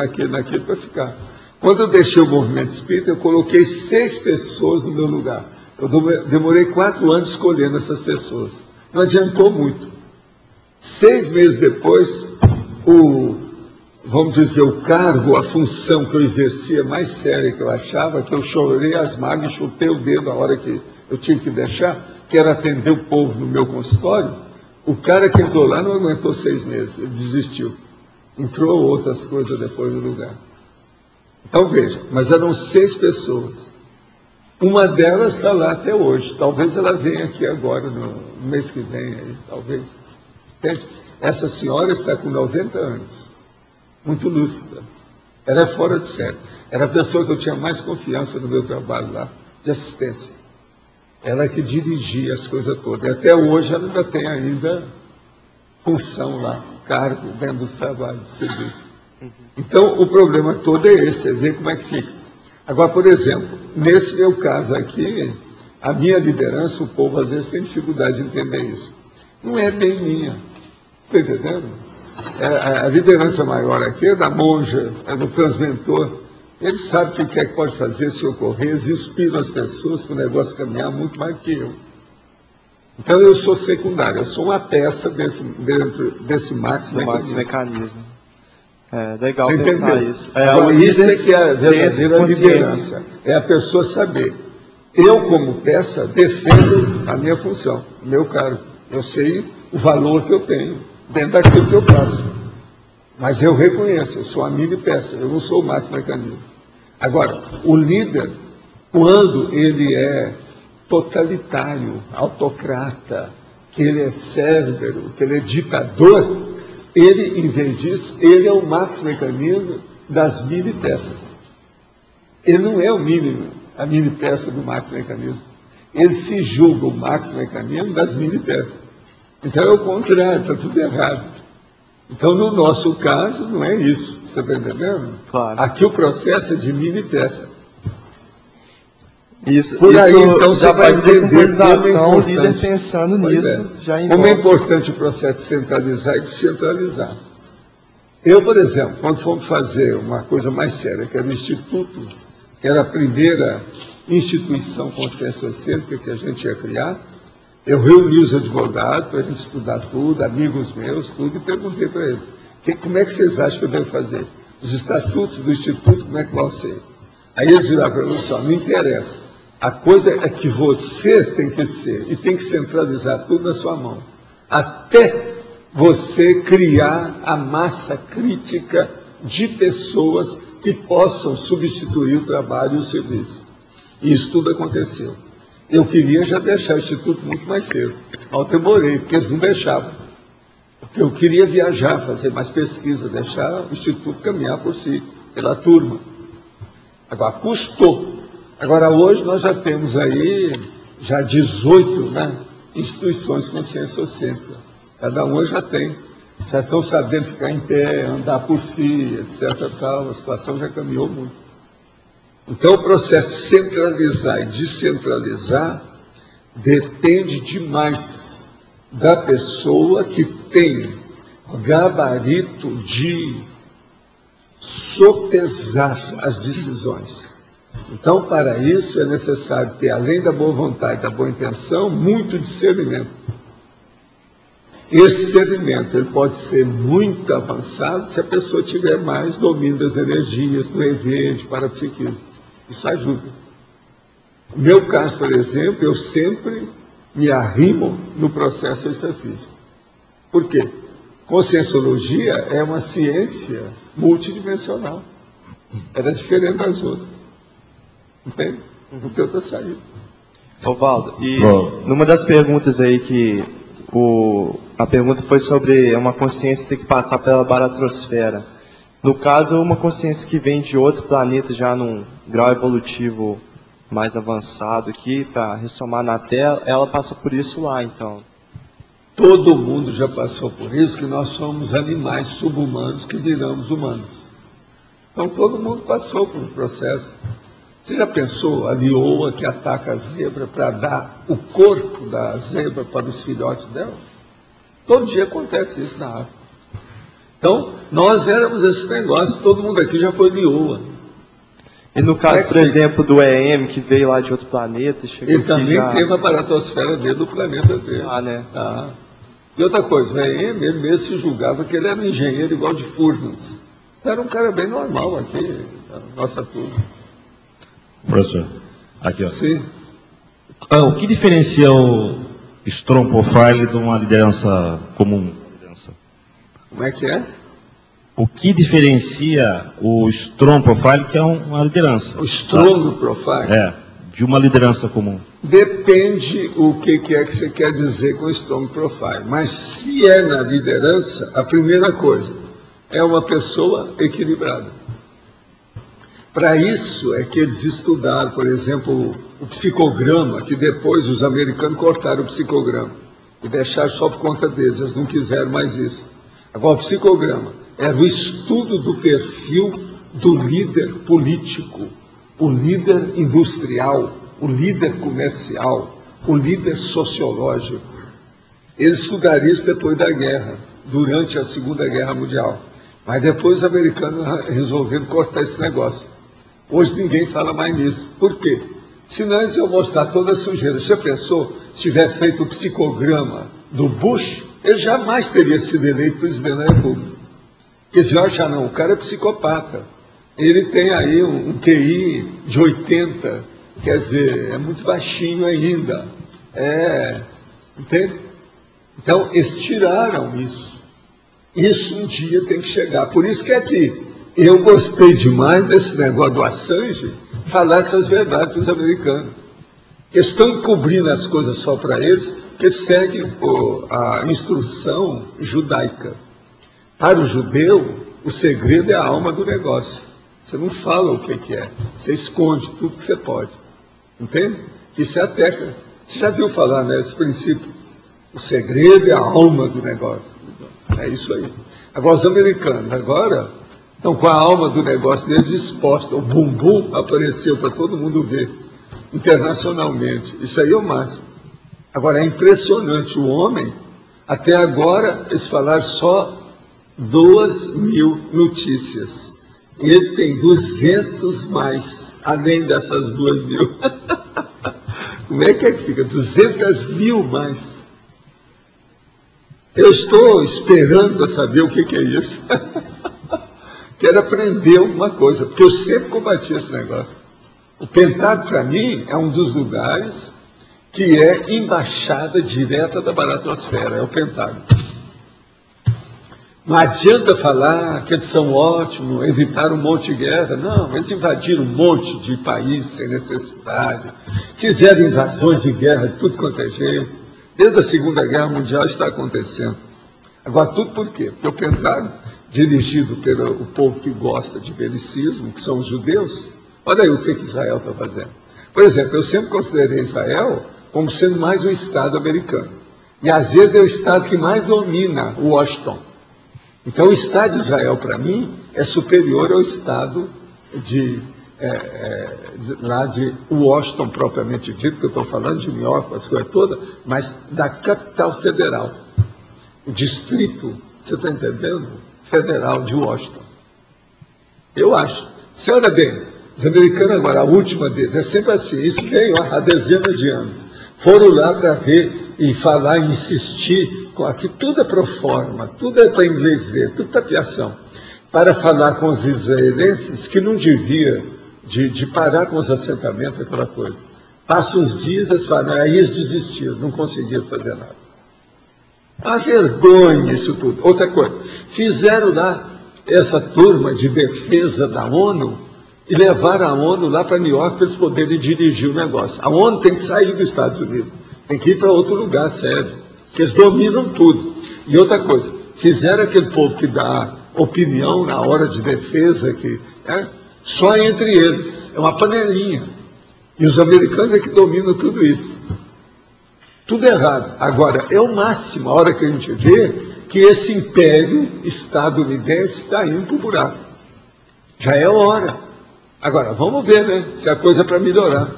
para ficar. Quando eu deixei o movimento espírita, eu coloquei 6 pessoas no meu lugar. Eu demorei 4 anos escolhendo essas pessoas. Não adiantou muito. 6 meses depois, vamos dizer, o cargo, a função que eu exercia mais séria que eu achava, que eu chorei as mágoas e chutei o dedo na hora que eu tinha que deixar, que era atender o povo no meu consultório, o cara que entrou lá não aguentou 6 meses, ele desistiu. Entrou outras coisas depois no lugar. Então veja, mas eram 6 pessoas. Uma delas está lá até hoje. Talvez ela venha aqui agora, no mês que vem, aí, talvez. Entende? Essa senhora está com 90 anos. Muito lúcida. Ela é fora de série. Era a pessoa que eu tinha mais confiança no meu trabalho lá, de assistência. Ela que dirigia as coisas todas. E até hoje ela ainda tem função lá, cargo dentro do trabalho, do serviço. Então, o problema todo é esse, você vê como é que fica. Agora, por exemplo, nesse meu caso aqui, a minha liderança, o povo às vezes tem dificuldade de entender isso. Não é bem minha, está entendendo? A liderança maior aqui é da monja, é do transmentor. Ele sabe o que é que pode fazer se ocorrer, eles inspiram as pessoas para o negócio caminhar muito mais do que eu. Então eu sou secundário, eu sou uma peça dentro desse mecanismo. É legal você pensar entendeu? isso. Agora, isso é que é a verdadeira liderança. É a pessoa saber. Eu, como peça, defendo a minha função, o meu cargo. Eu sei o valor que eu tenho dentro daquilo que eu faço. Mas eu reconheço, eu sou a mini peça, eu não sou o máquina mecanismo. Agora, o líder, quando ele é totalitário, autocrata, que ele é cérebro, que ele é ditador, ele, em vez disso, ele é o máximo mecanismo das mini peças. Ele não é a mini peça do máximo mecanismo. Ele se julga o máximo mecanismo das mini peças. Então é o contrário, está tudo errado. Então, no nosso caso, não é isso. Você está entendendo? Claro. Aqui o processo é de mini peça. Isso, por aí, então, já você vai faz descentralização, o o líder pensando nisso, já envolve. Como é importante o processo de centralizar e descentralizar. Eu, por exemplo, quando fomos fazer uma coisa mais séria, que era o Instituto, que era a primeira instituição conscienciocêntrica que a gente ia criar, eu reuni os advogados para a gente estudar tudo, amigos meus, tudo, e perguntei para eles, como é que vocês acham que eu devo fazer? Os estatutos do Instituto, como é que vão ser? Aí eles viraram para mim e disseram, não interessa. A coisa é que você tem que ser, e tem que centralizar tudo na sua mão, até você criar a massa crítica de pessoas que possam substituir o trabalho e o serviço. E isso tudo aconteceu. Eu queria já deixar o Instituto muito mais cedo, mas eu demorei, porque eles não deixavam. Porque eu queria viajar, fazer mais pesquisa, deixar o Instituto caminhar por si, pela turma. Agora, custou. Agora, hoje nós já temos aí, já 18, né, instituições com ciência ocêntrica. Cada uma já tem. Já estão sabendo ficar em pé, andar por si, etc. Tal. A situação já caminhou muito. Então, o processo de centralizar e descentralizar depende demais da pessoa que tem o gabarito de sopesar as decisões. Então, para isso, é necessário ter, além da boa vontade e da boa intenção, muito discernimento. Esse discernimento ele pode ser muito avançado se a pessoa tiver mais domínio das energias, do evento, parapsiquismo. Isso ajuda. No meu caso, por exemplo, eu sempre me arrimo no processo extrafísico. Por quê? Conscienciologia é uma ciência multidimensional. Ela é diferente das outras. Entende? Não tem outra saída. Valdo, e numa das perguntas aí que a pergunta foi sobre uma consciência que tem que passar pela baratrosfera. No caso, uma consciência que vem de outro planeta, já num grau evolutivo mais avançado aqui, para ressomar na Terra, ela passa por isso lá, então. Todo mundo já passou por isso, que nós somos animais subhumanos que viramos humanos. Então, todo mundo passou por um processo. Você já pensou a leoa que ataca a zebra para dar o corpo da zebra para os filhotes dela? Todo dia acontece isso na África. Então, nós éramos esse negócio, todo mundo aqui já foi leoa. E no caso, por exemplo, do EM, que veio lá de outro planeta, chegou ele aqui também já... teve a baratosfera dele do planeta dele. Ah, né? Ah. E outra coisa, o EM, ele mesmo se julgava que ele era um engenheiro igual de Furnas. Então, era um cara bem normal aqui, na nossa turma. Professor, aqui ó. Sim. O que diferencia o Strong Profile de uma liderança comum? Como é que é? O que diferencia o Strong Profile, que é uma liderança? O Strong Profile? De uma liderança comum. Depende o que é que você quer dizer com Strong Profile. Mas se é na liderança, a primeira coisa é uma pessoa equilibrada. Para isso é que eles estudaram, por exemplo, o psicograma, que depois os americanos cortaram o psicograma e deixaram só por conta deles, eles não quiseram mais isso. Agora, o psicograma era o estudo do perfil do líder político, o líder industrial, o líder comercial, o líder sociológico. Eles estudaram isso depois da guerra, durante a Segunda Guerra Mundial. Mas depois os americanos resolveram cortar esse negócio. Hoje ninguém fala mais nisso. Por quê? Senão eles iam mostrar toda a sujeira. Já pensou, se tivesse feito o psicograma do Bush, ele jamais teria sido eleito presidente da República. Porque eles iam achar, não, o cara é psicopata. Ele tem aí um QI de 80, quer dizer, é muito baixinho ainda. Entende? Então, eles tiraram isso. Isso um dia tem que chegar. Por isso que aqui, eu gostei demais desse negócio do Assange, falar essas verdades para os americanos. Eles estão encobrindo as coisas só para eles, porque eles seguem a instrução judaica. Para o judeu, o segredo é a alma do negócio. Você não fala o que é, você esconde tudo que você pode. Entende? Isso é a técnica. Você já viu falar nesse princípio? O segredo é a alma do negócio. É isso aí. Agora, os americanos, agora, estão com a alma do negócio deles exposta. O bumbum apareceu para todo mundo ver, internacionalmente. Isso aí é o máximo. Agora, é impressionante. O homem, até agora, eles falaram só 2.000 notícias. Ele tem 200 mais, além dessas 2.000. Como é que fica? 200.000 mais. Eu estou esperando para saber o que é isso. Quero aprender alguma coisa, porque eu sempre combati esse negócio. O Pentágono, para mim, é um dos lugares que é embaixada direta da baratrosfera, é o Pentágono. Não adianta falar que eles são ótimos, evitaram um monte de guerra. Não, eles invadiram um monte de países sem necessidade, fizeram invasões de guerra de tudo quanto é jeito. Desde a Segunda Guerra Mundial está acontecendo. Agora, tudo por quê? Porque o Pentágono, dirigido pelo povo que gosta de belicismo, que são os judeus, olha aí o que Israel está fazendo. Por exemplo, eu sempre considerei Israel como sendo mais um Estado americano. E às vezes é o Estado que mais domina o Washington. Então, o Estado de Israel, para mim, é superior ao Estado lá de Washington, propriamente dito, que eu estou falando de New York, as coisas todas, mas da capital federal. O distrito, você está entendendo? Federal de Washington. Eu acho. Você olha bem, os americanos agora, a última deles, é sempre assim, isso veio há dezenas de anos. Foram lá para ver e falar e insistir com aqui, tudo é pro forma, tudo é para inglês ver, tudo tapiação, para falar com os israelenses que não devia de parar com os assentamentos, aquela coisa. Passam uns dias, eles falam, aí eles desistiram, não conseguiram fazer nada. Uma vergonha isso tudo. Outra coisa, fizeram lá essa turma de defesa da ONU e levaram a ONU lá para New York para eles poderem dirigir o negócio. A ONU tem que sair dos Estados Unidos, tem que ir para outro lugar, sério, porque eles dominam tudo. E outra coisa, fizeram aquele povo que dá opinião na hora de defesa, que só entre eles, é uma panelinha. E os americanos é que dominam tudo isso. Tudo errado. Agora, é o máximo, a hora que a gente vê que esse império estadunidense está indo para o buraco. Já é hora. Agora, vamos ver, né, se a coisa é para melhorar.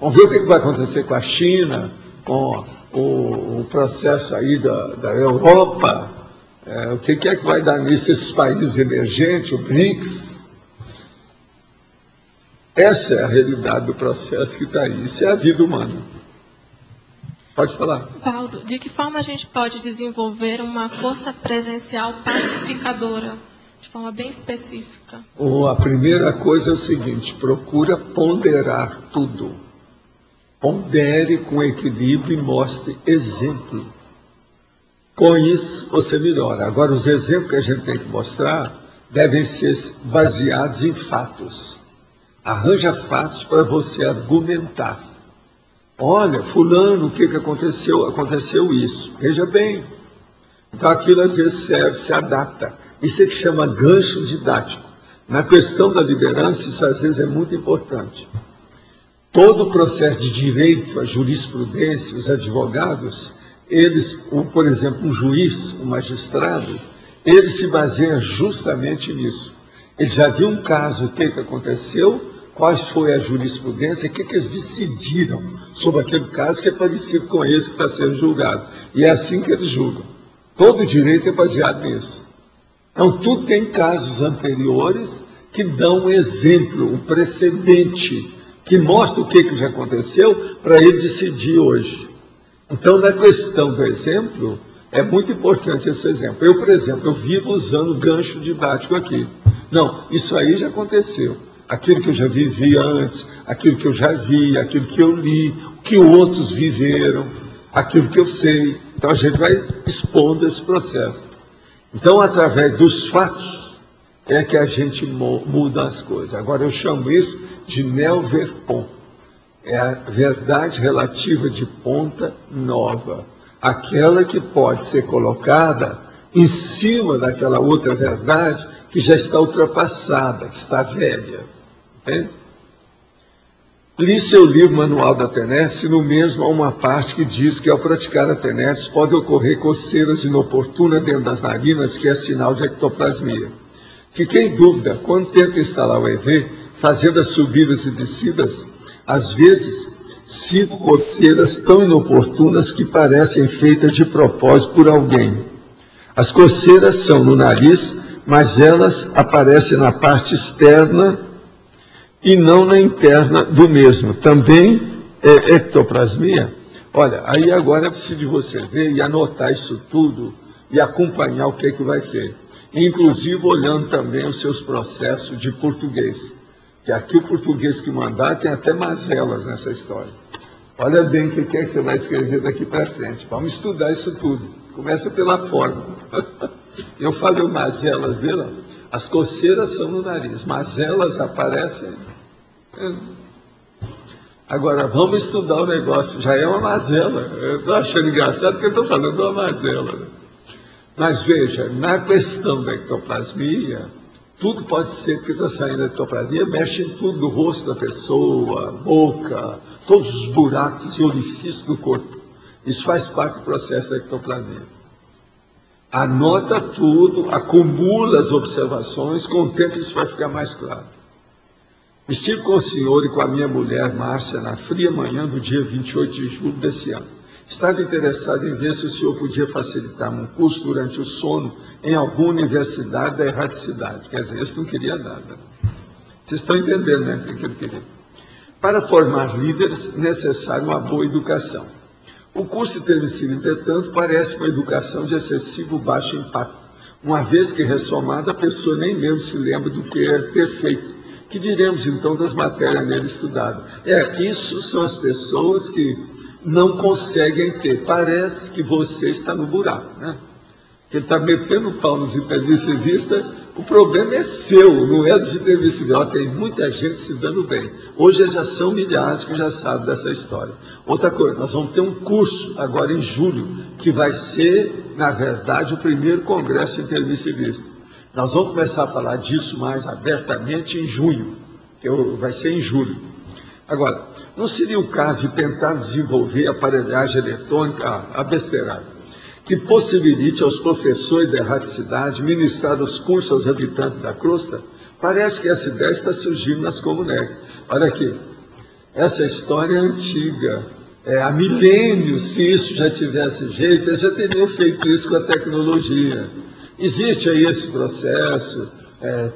Vamos ver o que vai acontecer com a China, com o processo aí da Europa, o que é que vai dar nisso, esses países emergentes, o BRICS. Essa é a realidade do processo que está aí. Isso é a vida humana. Pode falar. Valdo, de que forma a gente pode desenvolver uma força presencial pacificadora, de forma bem específica? A primeira coisa é o seguinte, procura ponderar tudo. Pondere com equilíbrio e mostre exemplo. Com isso, você melhora. Agora, os exemplos que a gente tem que mostrar devem ser baseados em fatos. Arranja fatos para você argumentar. Olha, fulano, o que aconteceu? Aconteceu isso. Veja bem. Então, aquilo às vezes serve, se adapta. Isso é que chama gancho didático. Na questão da liderança, isso às vezes é muito importante. Todo o processo de direito, a jurisprudência, os advogados, eles, por exemplo, um juiz, um magistrado, ele se baseia justamente nisso. Ele já viu um caso, o que aconteceu, qual foi a jurisprudência, o que eles decidiram sobre aquele caso que é parecido com esse que está sendo julgado. E é assim que eles julgam. Todo direito é baseado nisso. Então, tudo tem casos anteriores que dão um exemplo, um precedente, que mostra o que já aconteceu para ele decidir hoje. Então, na questão do exemplo, é muito importante esse exemplo. Eu, por exemplo, eu vivo usando gancho didático aqui. Não, isso aí já aconteceu. Aquilo que eu já vivi antes, aquilo que eu já vi, aquilo que eu li, o que outros viveram, aquilo que eu sei. Então, a gente vai expondo esse processo. Então, através dos fatos, é que a gente muda as coisas. Agora, eu chamo isso de neo-verpon. É a verdade relativa de ponta nova. Aquela que pode ser colocada em cima daquela outra verdade que já está ultrapassada, que está velha. Entende? Li seu livro Manual da Tenefs, e no mesmo há uma parte que diz que ao praticar a Tenefs pode ocorrer coceiras inoportunas dentro das narinas, que é sinal de ectoplasmia. Fiquei em dúvida, quando tento instalar o EV, fazendo as subidas e descidas, às vezes sinto coceiras tão inoportunas que parecem feitas de propósito por alguém. As coceiras são no nariz, mas elas aparecem na parte externa e não na interna do mesmo. Também é ectoplasmia? Olha, aí agora é preciso de você ver e anotar isso tudo e acompanhar o que vai ser. Inclusive olhando também os seus processos de português. Que aqui o português que mandar tem até mazelas nessa história. Olha bem o que é que você vai escrever daqui para frente. Vamos estudar isso tudo. Começa pela forma. Eu falei o mazelas dele, as coceiras são no nariz, mazelas aparecem. Agora, vamos estudar o negócio. Já é uma mazela. Eu estou achando engraçado porque eu estou falando de uma mazela. Mas veja, na questão da ectoplasmia, tudo pode ser que está saindo da ectoplasmia, mexe em tudo do rosto da pessoa, boca, todos os buracos e orifícios do corpo. Isso faz parte do processo da ectoplasmia. Anota tudo, acumula as observações, com o tempo isso vai ficar mais claro. Estive com o senhor e com a minha mulher, Márcia, na fria manhã do dia 28 de julho desse ano. Estava interessado em ver se o senhor podia facilitar um curso durante o sono em alguma universidade da erraticidade. Quer dizer, esse não queria nada. Vocês estão entendendo, né, o que ele queria? Para formar líderes, necessário uma boa educação. O curso intermissivo, entretanto, parece uma educação de excessivo baixo impacto, uma vez que ressomada, a pessoa nem mesmo se lembra do que é ter feito. Que diremos, então, das matérias nele estudadas? Isso são as pessoas que não conseguem ter. Parece que você está no buraco, né? Ele está metendo o pau nos intermissivistas, o problema é seu, não é dos intermissivistas. Tem muita gente se dando bem. Hoje já são milhares que já sabem dessa história. Outra coisa, nós vamos ter um curso agora em julho, que vai ser, na verdade, o primeiro congresso intermissivista. Nós vamos começar a falar disso mais abertamente em junho, que vai ser em julho. Agora, não seria o caso de tentar desenvolver aparelhagem eletrônica, a besteirada, que possibilite aos professores da erraticidade ministrar os cursos aos habitantes da crosta? Parece que essa ideia está surgindo nas comunidades. Olha aqui, essa história é antiga. Há milênios, se isso já tivesse jeito, eles já teriam feito isso com a tecnologia. Existe aí esse processo,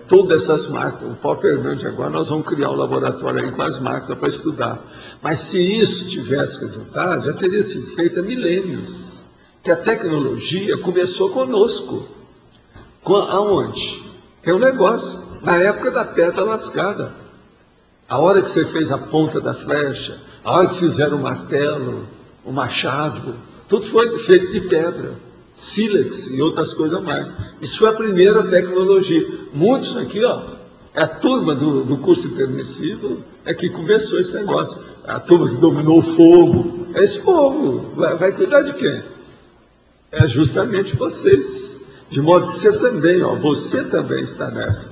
todas essas máquinas. O Paulo Fernandes, agora nós vamos criar um laboratório aí com as máquinas para estudar. Mas se isso tivesse resultado, já teria sido feito há milênios. Que a tecnologia começou conosco. Aonde? É um negócio. Na época da pedra lascada. A hora que você fez a ponta da flecha, a hora que fizeram o martelo, o machado, tudo foi feito de pedra. Sílex e outras coisas mais. Isso foi a primeira tecnologia. Muitos aqui, é a turma do curso intermissivo que começou esse negócio. A turma que dominou o fogo. É esse povo. Vai cuidar de quem? É justamente vocês. De modo que você também está nessa.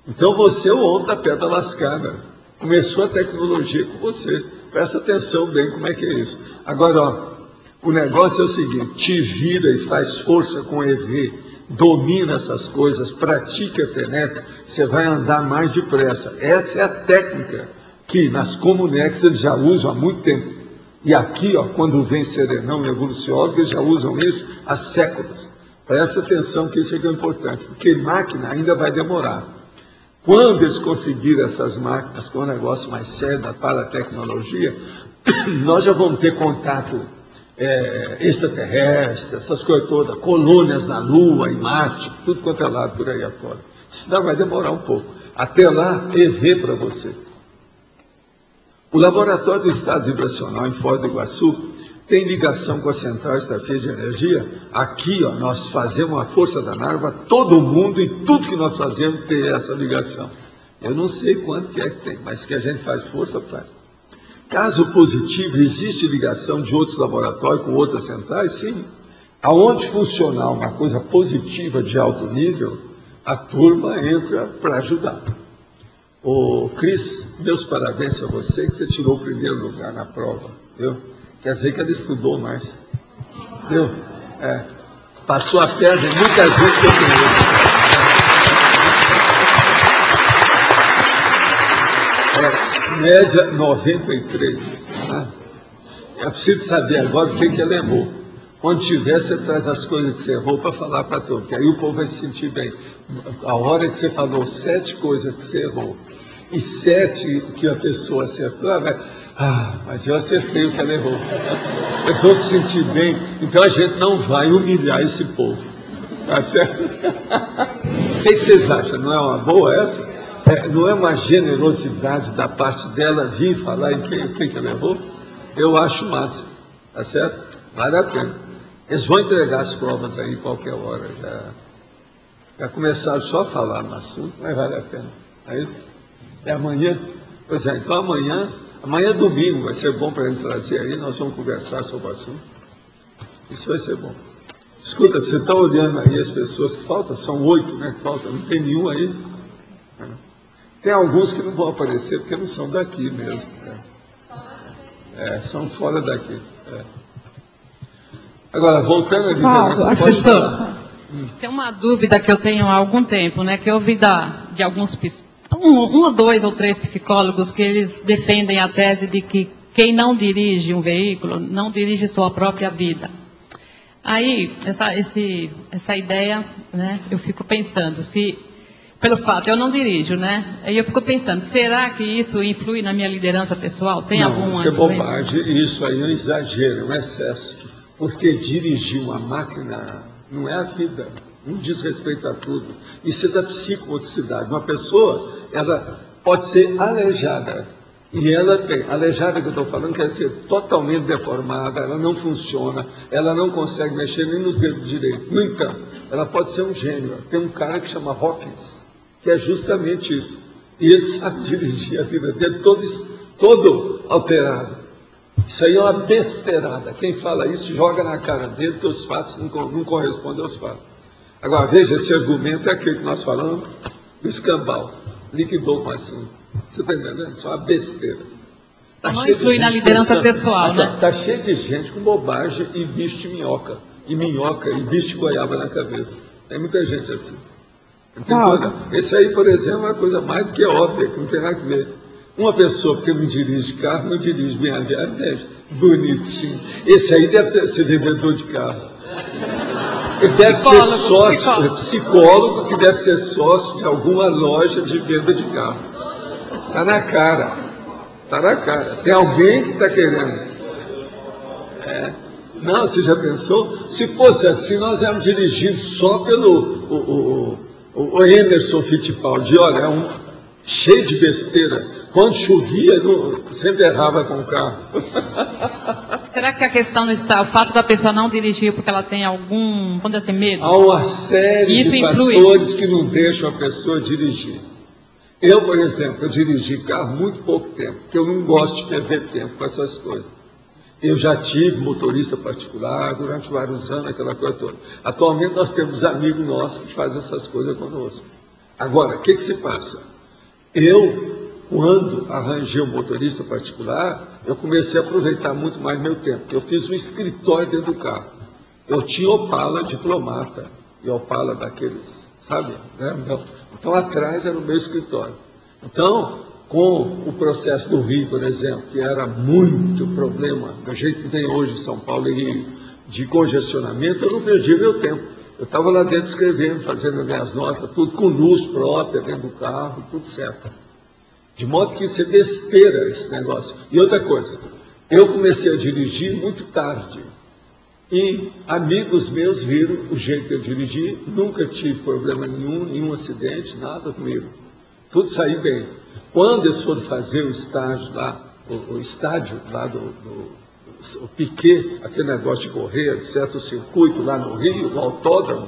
Então você é o homem da pedra lascada. Começou a tecnologia com você. Presta atenção bem como é que é isso. Agora, o negócio é o seguinte: te vira e faz força com EV, domina essas coisas, pratique a TENEX, você vai andar mais depressa. Essa é a técnica que nas Comunex eles já usam há muito tempo. E aqui, quando vem Serenão e evoluciólogo, eles já usam isso há séculos. Presta atenção que isso é importante, porque máquina ainda vai demorar. Quando eles conseguirem essas máquinas com um negócio mais sério da paratecnologia, nós já vamos ter contato extraterrestre, essas coisas todas, colônias na Lua e Marte, tudo quanto é lado por aí afora. Isso ainda vai demorar um pouco. Até lá, EV para você. O Laboratório do Estado Vibracional em Foz do Iguaçu tem ligação com a Central Estatística de Energia. Aqui, nós fazemos uma força danada para todo mundo e tudo que nós fazemos ter essa ligação. Eu não sei quanto que tem, mas que a gente faz força, faz. Caso positivo, existe ligação de outros laboratórios com outras centrais? Sim. Aonde funcionar uma coisa positiva de alto nível, a turma entra para ajudar. Ô, Cris, meus parabéns a você, que você tirou o primeiro lugar na prova, viu? Quer dizer que ela estudou mais, viu? Passou a perna em muita gente que eu conheço. Média 93. Né? Eu preciso saber agora o que ela errou. Quando tiver, você traz as coisas que você errou para falar para todo, porque aí o povo vai se sentir bem. A hora que você falou 7 coisas que você errou e 7 que a pessoa acertou, ela vai, mas eu acertei o que ela errou. Eles vão se sentir bem, então a gente não vai humilhar esse povo. Tá certo? O que vocês acham? Não é uma boa essa? não é uma generosidade da parte dela vir falar em quem que levou? Eu acho máximo, tá certo? Vale a pena. Eles vão entregar as provas aí qualquer hora. Já começaram só a falar no assunto, mas vale a pena. É isso? É amanhã? Pois é, então amanhã é domingo, vai ser bom para ele trazer aí, nós vamos conversar sobre o assunto. Isso vai ser bom. Escuta, você está olhando aí as pessoas que faltam? São 8, né, que faltam, não tem nenhum aí? Tem alguns que não vão aparecer, porque não são daqui mesmo. São fora daqui. Agora, voltando à liderança, professor, tem uma dúvida que eu tenho há algum tempo, né, que eu ouvi de alguns, ou 2 ou 3 psicólogos que eles defendem a tese de que quem não dirige um veículo não dirige sua própria vida. Aí, essa ideia, né, eu fico pensando, pelo fato, eu não dirijo, né? Aí eu fico pensando, será que isso influi na minha liderança pessoal? Tem alguma influência? Isso é bobagem, isso aí é um exagero, é um excesso. Porque dirigir uma máquina não é a vida, não diz respeito a tudo. Isso é da psicomotricidade. Uma pessoa, ela pode ser aleijada. E ela tem, aleijada que eu estou falando, quer dizer totalmente deformada, ela não funciona, ela não consegue mexer nem nos dedos direitos. No entanto, ela pode ser um gênio. Tem um cara que chama Hawkins, que é justamente isso. E ele sabe dirigir a vida dele todo alterado. Isso aí é uma besteirada. Quem fala isso joga na cara dele que os fatos não correspondem aos fatos. Agora, veja, esse argumento é aquele que nós falamos do escambau. Liquidou com assunto. Você está entendendo? Isso é uma besteira. Não influi na liderança pessoal, né? Está cheio de gente com bobagem e bicho de minhoca. E bicho de goiaba na cabeça. Tem muita gente assim. Esse aí, por exemplo, é uma coisa mais do que óbvia, que não tem nada a ver. Uma pessoa que não dirige carro, não dirige bem a viagem, bonitinho. Esse aí deve ser vendedor de carro. Ele deve ser sócio, psicólogo que deve ser sócio de alguma loja de venda de carro. Está na cara. Está na cara. Tem alguém que está querendo. Não, você já pensou? Se fosse assim, nós éramos dirigidos só pelo o Emerson Fittipaldi. Olha, é um cheio de besteira. Quando chovia, sempre errava com o carro. Será que a questão não está, o fato da pessoa não dirigir porque ela tem algum, vamos dizer assim, medo? Há uma série de fatores que não deixam a pessoa dirigir. Eu, por exemplo, eu dirigi carro há muito pouco tempo, porque eu não gosto de perder tempo com essas coisas. Eu já tive motorista particular durante vários anos, aquela coisa toda. Atualmente nós temos amigos nossos que fazem essas coisas conosco. Agora, o que se passa? Eu, quando arranjei um motorista particular, eu comecei a aproveitar muito mais meu tempo, porque eu fiz um escritório dentro do carro. Eu tinha Opala diplomata, e Opala daqueles, sabe? Não. Então, atrás era o meu escritório. Então, com o processo do Rio, por exemplo, que era muito problema, do jeito que tem hoje em São Paulo e Rio, de congestionamento, eu não perdi meu tempo. Eu estava lá dentro escrevendo, fazendo minhas notas, tudo com luz própria dentro do carro, tudo certo. De modo que isso é besteira, esse negócio. E outra coisa, eu comecei a dirigir muito tarde. E amigos meus viram o jeito que eu dirigi, nunca tive problema nenhum acidente, nada comigo. Tudo saiu bem. Quando eles foram fazer o estágio lá, o estádio lá o Piquet, aquele negócio de correr, de certo circuito lá no Rio, no autódromo,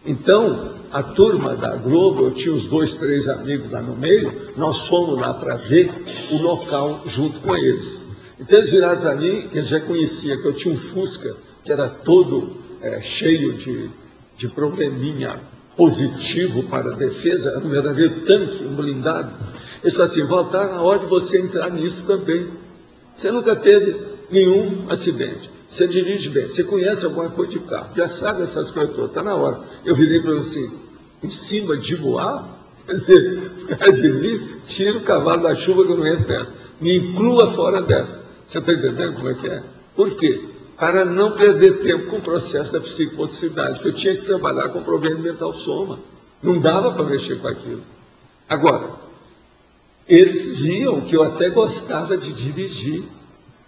então a turma da Globo, eu tinha uns 2, 3 amigos lá no meio, nós fomos lá para ver o local junto com eles. Então eles viraram para mim, que eles já conheciam, que eu tinha um Fusca, que era todo cheio de probleminha positivo para a defesa, era um verdadeiro tanque, um blindado. Eles falaram assim, Walter, na hora de você entrar nisso também. Você nunca teve nenhum acidente. Você dirige bem, você conhece alguma coisa de carro, já sabe essas coisas todas, está na hora. Eu virei para ele assim, em cima de voar, quer dizer, ficar de mim, tira o cavalo da chuva que eu não entro nessa. Me inclua fora dessa. Você está entendendo como é que é? Por quê? Para não perder tempo com o processo da psicomotricidade, que eu tinha que trabalhar com problema mental soma. Não dava para mexer com aquilo. Agora, eles viam que eu até gostava de dirigir.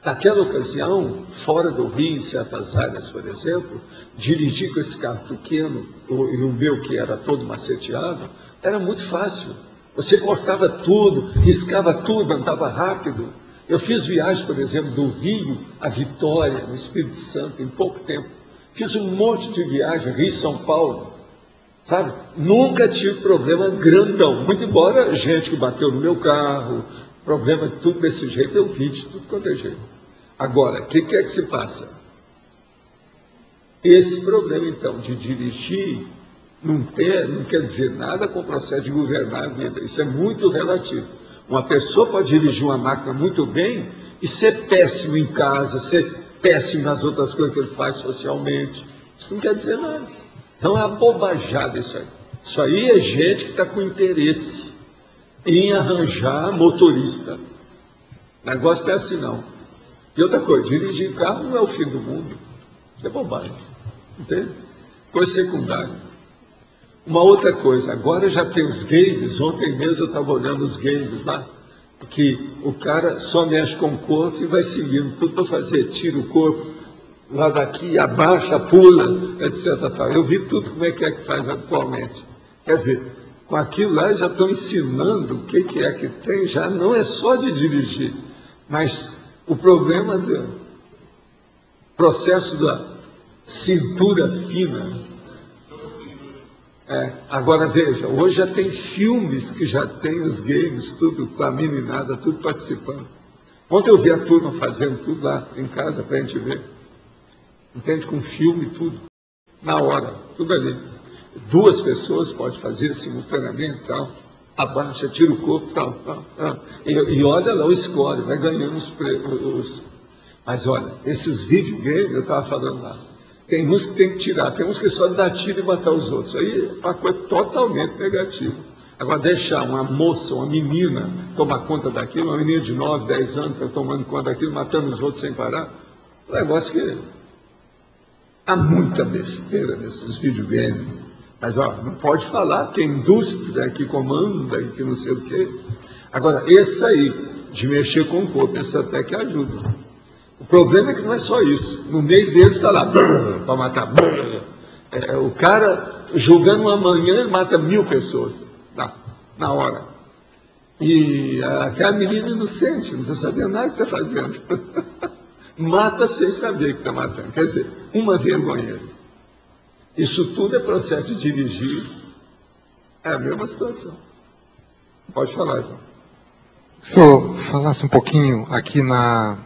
Naquela ocasião, fora do Rio, em certas áreas, por exemplo, dirigir com esse carro pequeno, e o meu que era todo maceteado, era muito fácil. Você cortava tudo, riscava tudo, andava rápido. Eu fiz viagem, por exemplo, do Rio a Vitória, no Espírito Santo, em pouco tempo. Fiz um monte de viagem, Rio-São Paulo, sabe? Nunca tive problema grandão. Muito embora gente que bateu no meu carro, problema de tudo desse jeito, eu vi de tudo quanto é jeito. Agora, o que é que se passa? Esse problema, então, de dirigir, não quer dizer nada com o processo de governar a vida. Isso é muito relativo. Uma pessoa pode dirigir uma máquina muito bem e ser péssimo em casa, ser péssimo nas outras coisas que ele faz socialmente. Isso não quer dizer nada. Então é abobajado isso aí. Isso aí é gente que está com interesse em arranjar motorista. O negócio não é assim, não. E outra coisa, dirigir carro não é o fim do mundo. Isso é bobagem. Entende? Coisa secundária. Uma outra coisa, agora já tem os games, ontem mesmo eu estava olhando os games lá, que o cara só mexe com o corpo e vai seguindo tudo para fazer, tira o corpo, lá daqui, abaixa, pula, etc. Tal. Eu vi tudo como é que faz atualmente. Quer dizer, com aquilo lá já estão ensinando o que é que tem, já não é só de dirigir, mas o problema do processo da cintura fina. Agora veja, hoje já tem filmes que já tem os games, tudo com a meninada, tudo participando. Ontem eu vi a turma fazendo tudo lá em casa para a gente ver. Entende? Com filme e tudo. Na hora, tudo ali. 2 pessoas podem fazer simultaneamente, tal. Abaixa, tira o corpo, tal. E olha lá o score, vai ganhando os... Mas olha, esses videogames, eu estava falando lá, tem uns que tem que tirar, tem uns que só dá tiro e matar os outros. Aí é uma coisa totalmente negativa. Agora, deixar uma moça, uma menina, tomar conta daquilo, uma menina de 9, 10 anos, está tomando conta daquilo, matando os outros sem parar, um negócio que... Há muita besteira nesses videogames. Mas, ó, não pode falar que a indústria que comanda e que não sei o quê. Agora, esse aí, de mexer com o corpo, esse até que ajuda. O problema é que não é só isso. No meio deles está lá, para matar. O cara, julgando uma manhã, ele mata 1000 pessoas, na hora. E aquela menina inocente, não está sabendo nada que está fazendo. Mata sem saber que está matando. Quer dizer, uma vergonha. Isso tudo é processo de dirigir. É a mesma situação. Pode falar, João. Se eu falasse um pouquinho aqui na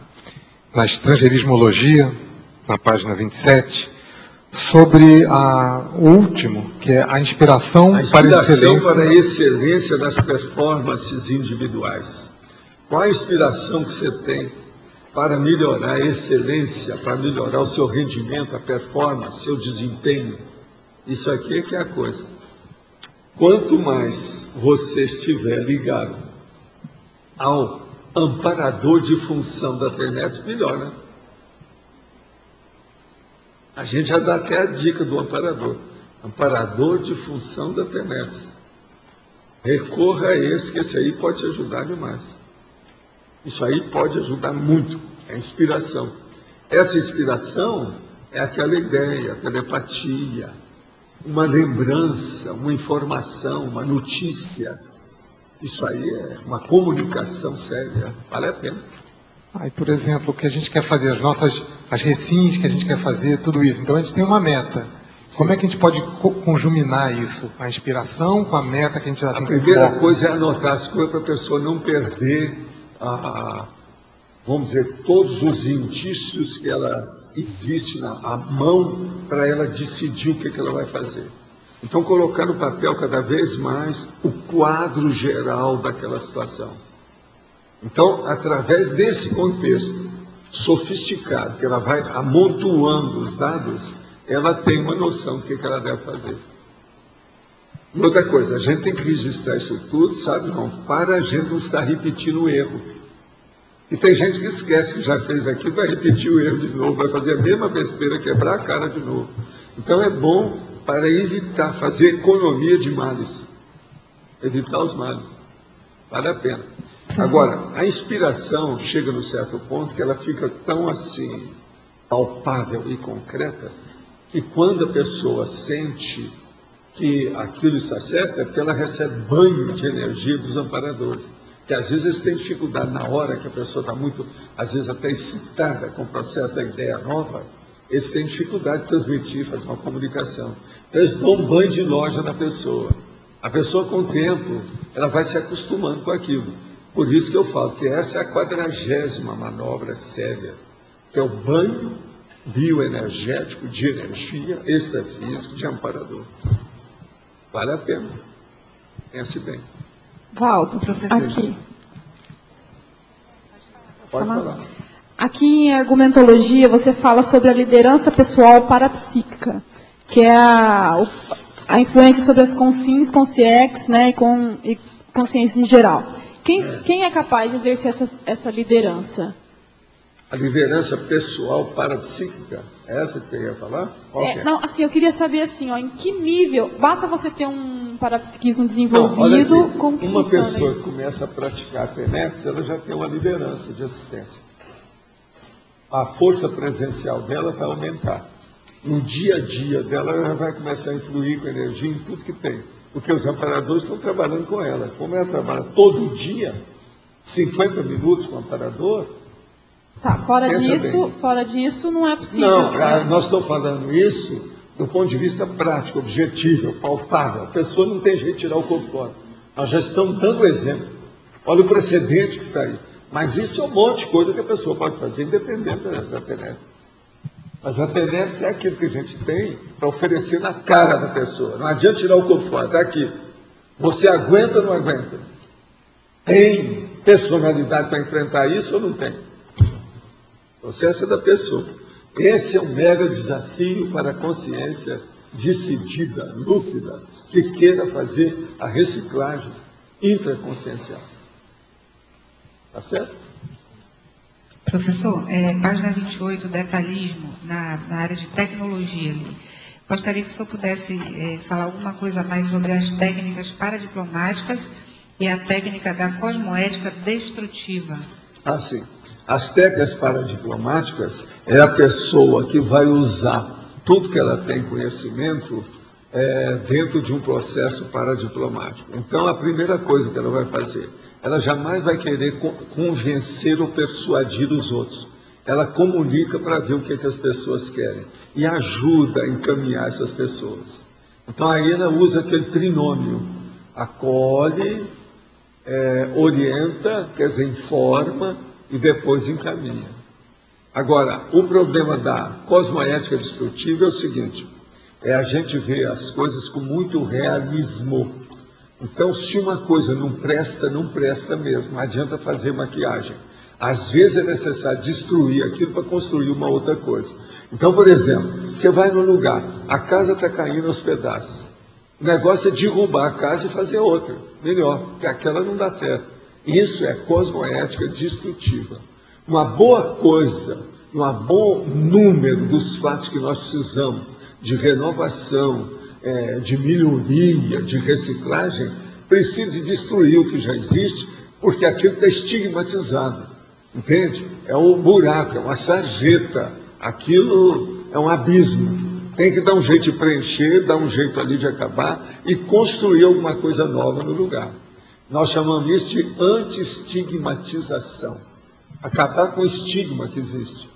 estrangeirismologia, na página 27, sobre o último, que é a inspiração para a excelência das performances individuais. Qual a inspiração que você tem para melhorar a excelência, para melhorar o seu rendimento, a performance, seu desempenho? Isso aqui é que é a coisa. Quanto mais você estiver ligado ao amparador de função da internet, melhor, né? A gente já dá até a dica do amparador. Amparador de função da internet. Recorra a esse, que esse aí pode te ajudar demais. Isso aí pode ajudar muito. É inspiração. Essa inspiração é aquela ideia, a telepatia, uma lembrança, uma informação, uma notícia. Isso aí é uma comunicação séria, vale a pena. Aí, por exemplo, o que a gente quer fazer, as recins que a gente quer fazer, tudo isso. Então a gente tem uma meta. Sim. Como é que a gente pode conjuminar isso? A inspiração com a meta que a gente já tem. A primeira coisa é anotar as coisas para a pessoa não perder, vamos dizer, todos os indícios que ela existe à mão para ela decidir o que ela vai fazer. Então, colocar no papel cada vez mais o quadro geral daquela situação. Então, através desse contexto sofisticado, que ela vai amontoando os dados, ela tem uma noção do que ela deve fazer. E outra coisa, a gente tem que registrar isso tudo, sabe, não? Para a gente não estar repetindo o erro. E tem gente que esquece que já fez aquilo, vai repetir o erro de novo, vai fazer a mesma besteira, quebrar a cara de novo. Então, é bom para evitar, fazer economia de males. Evitar os males. Vale a pena. Agora, a inspiração chega num certo ponto que ela fica tão assim, palpável e concreta, que quando a pessoa sente que aquilo está certo é porque ela recebe banho de energia dos amparadores. Que às vezes eles têm dificuldade na hora que a pessoa está muito, às vezes até excitada com o processo da ideia nova, eles têm dificuldade de transmitir, fazer uma comunicação. Então eles dão um banho de loja na pessoa. A pessoa, com o tempo, ela vai se acostumando com aquilo. Por isso que eu falo que essa é a 40ª manobra séria, que é o banho bioenergético de energia extrafísico de amparador. Vale a pena. Pense bem. Valdo, professor, aqui. Pode falar. Aqui em argumentologia você fala sobre a liderança pessoal parapsíquica, que é a influência sobre as consciências, consciex, né, e consciência em geral. Quem é capaz de exercer essa liderança? A liderança pessoal parapsíquica? É essa que você ia falar? Não, assim, eu queria saber assim, ó, em que nível, basta você ter um parapsiquismo desenvolvido, não, como que uma funciona pessoa isso? que começa a praticar a TENEPS, ela já tem uma liderança de assistência. A força presencial dela vai aumentar. No dia a dia dela, ela vai começar a influir com energia em tudo que tem. Porque os amparadores estão trabalhando com ela. Como ela trabalha todo dia, 50 minutos com o amparador... Tá, fora disso não é possível. Não, nós estamos falando isso do ponto de vista prático, objetivo, palpável. A pessoa não tem jeito de tirar o corpo fora. Nós já estamos dando exemplo. Olha o precedente que está aí. Mas isso é um monte de coisa que a pessoa pode fazer, independente da TENEPS. Mas a TENEPS é aquilo que a gente tem para oferecer na cara da pessoa. Não adianta tirar o corpo fora, está aqui. Você aguenta ou não aguenta? Tem personalidade para enfrentar isso ou não tem? O processo é da pessoa. Esse é um mega desafio para a consciência decidida, lúcida, que queira fazer a reciclagem intraconsciencial. Tá certo? Professor, página 28, detalhismo, na área de tecnologia ali. Gostaria que o senhor pudesse falar alguma coisa mais sobre as técnicas paradiplomáticas e a técnica da cosmoética destrutiva. Ah, sim. As técnicas paradiplomáticas é a pessoa que vai usar tudo que ela tem conhecimento dentro de um processo paradiplomático. Então, a primeira coisa que ela vai fazer, ela jamais vai querer convencer ou persuadir os outros. Ela comunica para ver o que as pessoas querem e ajuda a encaminhar essas pessoas. Então, aí ela usa aquele trinômio, acolhe, orienta, quer dizer, informa, e depois encaminha. Agora, o problema da cosmoética destrutiva é o seguinte, a gente vê as coisas com muito realismo. Então, se uma coisa não presta, não presta mesmo, não adianta fazer maquiagem. Às vezes é necessário destruir aquilo para construir uma outra coisa. Então, por exemplo, você vai num lugar, a casa está caindo aos pedaços. O negócio é derrubar a casa e fazer outra, melhor, porque aquela não dá certo. Isso é cosmoética destrutiva. Uma boa coisa, um bom número dos fatos que nós precisamos de renovação, de melhoria, de reciclagem, precisa de destruir o que já existe, porque aquilo está estigmatizado. Entende? É um buraco, é uma sarjeta, aquilo é um abismo. Tem que dar um jeito de preencher, dar um jeito ali de acabar e construir alguma coisa nova no lugar. Nós chamamos isso de anti-estigmatização. Acabar com o estigma que existe.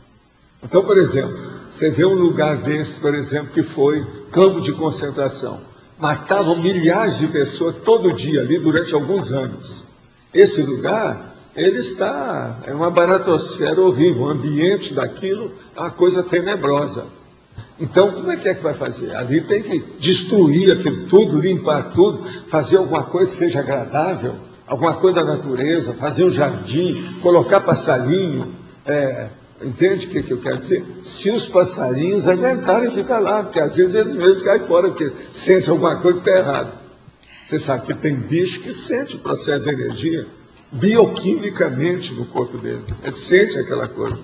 Então, por exemplo, você vê um lugar desse, por exemplo, que foi campo de concentração. Matavam milhares de pessoas todo dia ali durante alguns anos. Esse lugar, é uma baratosfera horrível. O ambiente daquilo é uma coisa tenebrosa. Então, como é que vai fazer? Ali tem que destruir aquilo tudo, limpar tudo, fazer alguma coisa que seja agradável, alguma coisa da natureza, fazer um jardim, colocar passarinho. Entende o que eu quero dizer? Se os passarinhos aguentarem ficar lá, porque às vezes eles mesmos caem fora, porque sentem alguma coisa que está errada. Você sabe que tem bicho que sente o processo de energia bioquimicamente no corpo dele. Ele sente aquela coisa.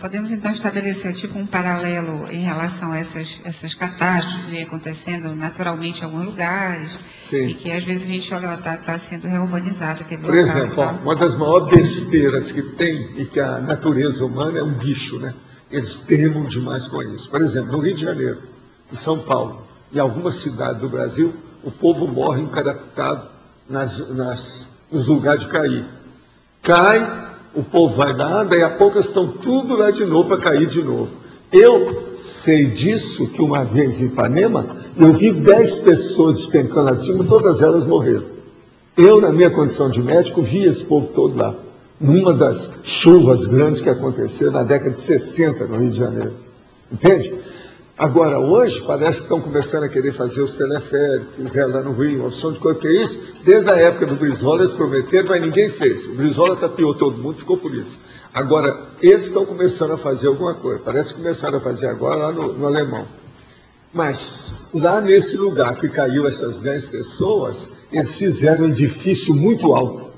Podemos então estabelecer tipo um paralelo em relação a essas catástrofes que vêm acontecendo naturalmente em alguns lugares. Sim. E que às vezes a gente olha, está sendo reurbanizado aquele local. Por exemplo, uma das maiores besteiras que tem e que a natureza humana é um bicho, né? Eles temem demais com isso. Por exemplo, no Rio de Janeiro, em São Paulo, em alguma cidade do Brasil, o povo morre encarapitado nos lugares de cair. Cai, o povo vai lá, daí a pouco estão tudo lá de novo para cair de novo. Eu sei disso, que uma vez em Ipanema, eu vi 10 pessoas despencando lá de cima, todas elas morreram. Eu, na minha condição de médico, vi esse povo todo lá, numa das chuvas grandes que aconteceram na década de 60 no Rio de Janeiro. Entende? Agora, hoje, parece que estão começando a querer fazer os teleféricos, fizeram lá no Rio, uma opção de coisa que é isso. Desde a época do Brizola, eles prometeram, mas ninguém fez. O Brizola tapeou todo mundo, ficou por isso. Agora, eles estão começando a fazer alguma coisa. Parece que começaram a fazer agora lá no Alemão. Mas, lá nesse lugar que caiu essas 10 pessoas, eles fizeram um edifício muito alto,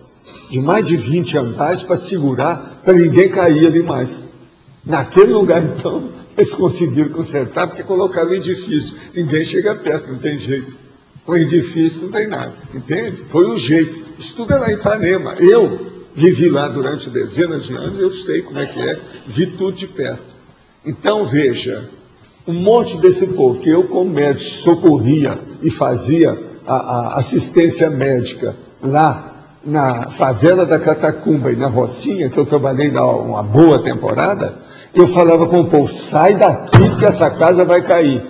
de mais de 20 andares, para segurar, para ninguém cair ali mais. Naquele lugar, então, eles conseguiram consertar, porque colocaram um edifício. Ninguém chega perto, não tem jeito. Com edifício não tem nada, entende? Foi o jeito. Isso tudo é lá em Ipanema. Eu vivi lá durante dezenas de anos, eu sei como é que é, vi tudo de perto. Então, veja, um monte desse povo, que eu como médico socorria e fazia a assistência médica lá na favela da Catacumba e na Rocinha, que eu trabalhei lá uma boa temporada, eu falava com o povo, sai daqui que essa casa vai cair.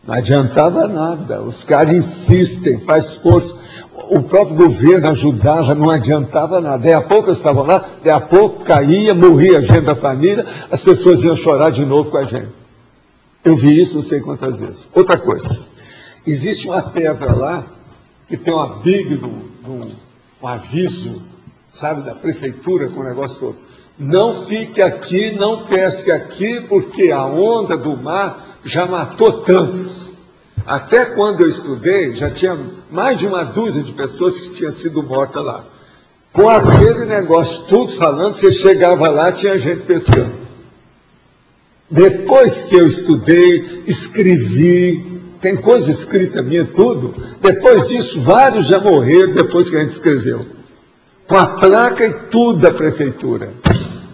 Não adiantava nada, os caras insistem, faz esforço. O próprio governo ajudava, não adiantava nada. Daí a pouco eu estava lá, daí a pouco caía, morria a gente da família, as pessoas iam chorar de novo com a gente. Eu vi isso não sei quantas vezes. Outra coisa, existe uma pedra lá, que tem uma big, um aviso, sabe, da prefeitura com o negócio todo. Não fique aqui, não pesque aqui, porque a onda do mar já matou tantos. Até quando eu estudei, já tinha mais de uma dúzia de pessoas que tinham sido mortas lá. Com aquele negócio tudo falando, você chegava lá, tinha gente pescando. Depois que eu estudei, escrevi, tem coisa escrita minha, tudo. Depois disso, vários já morreram depois que a gente escreveu. Com a placa e tudo da prefeitura.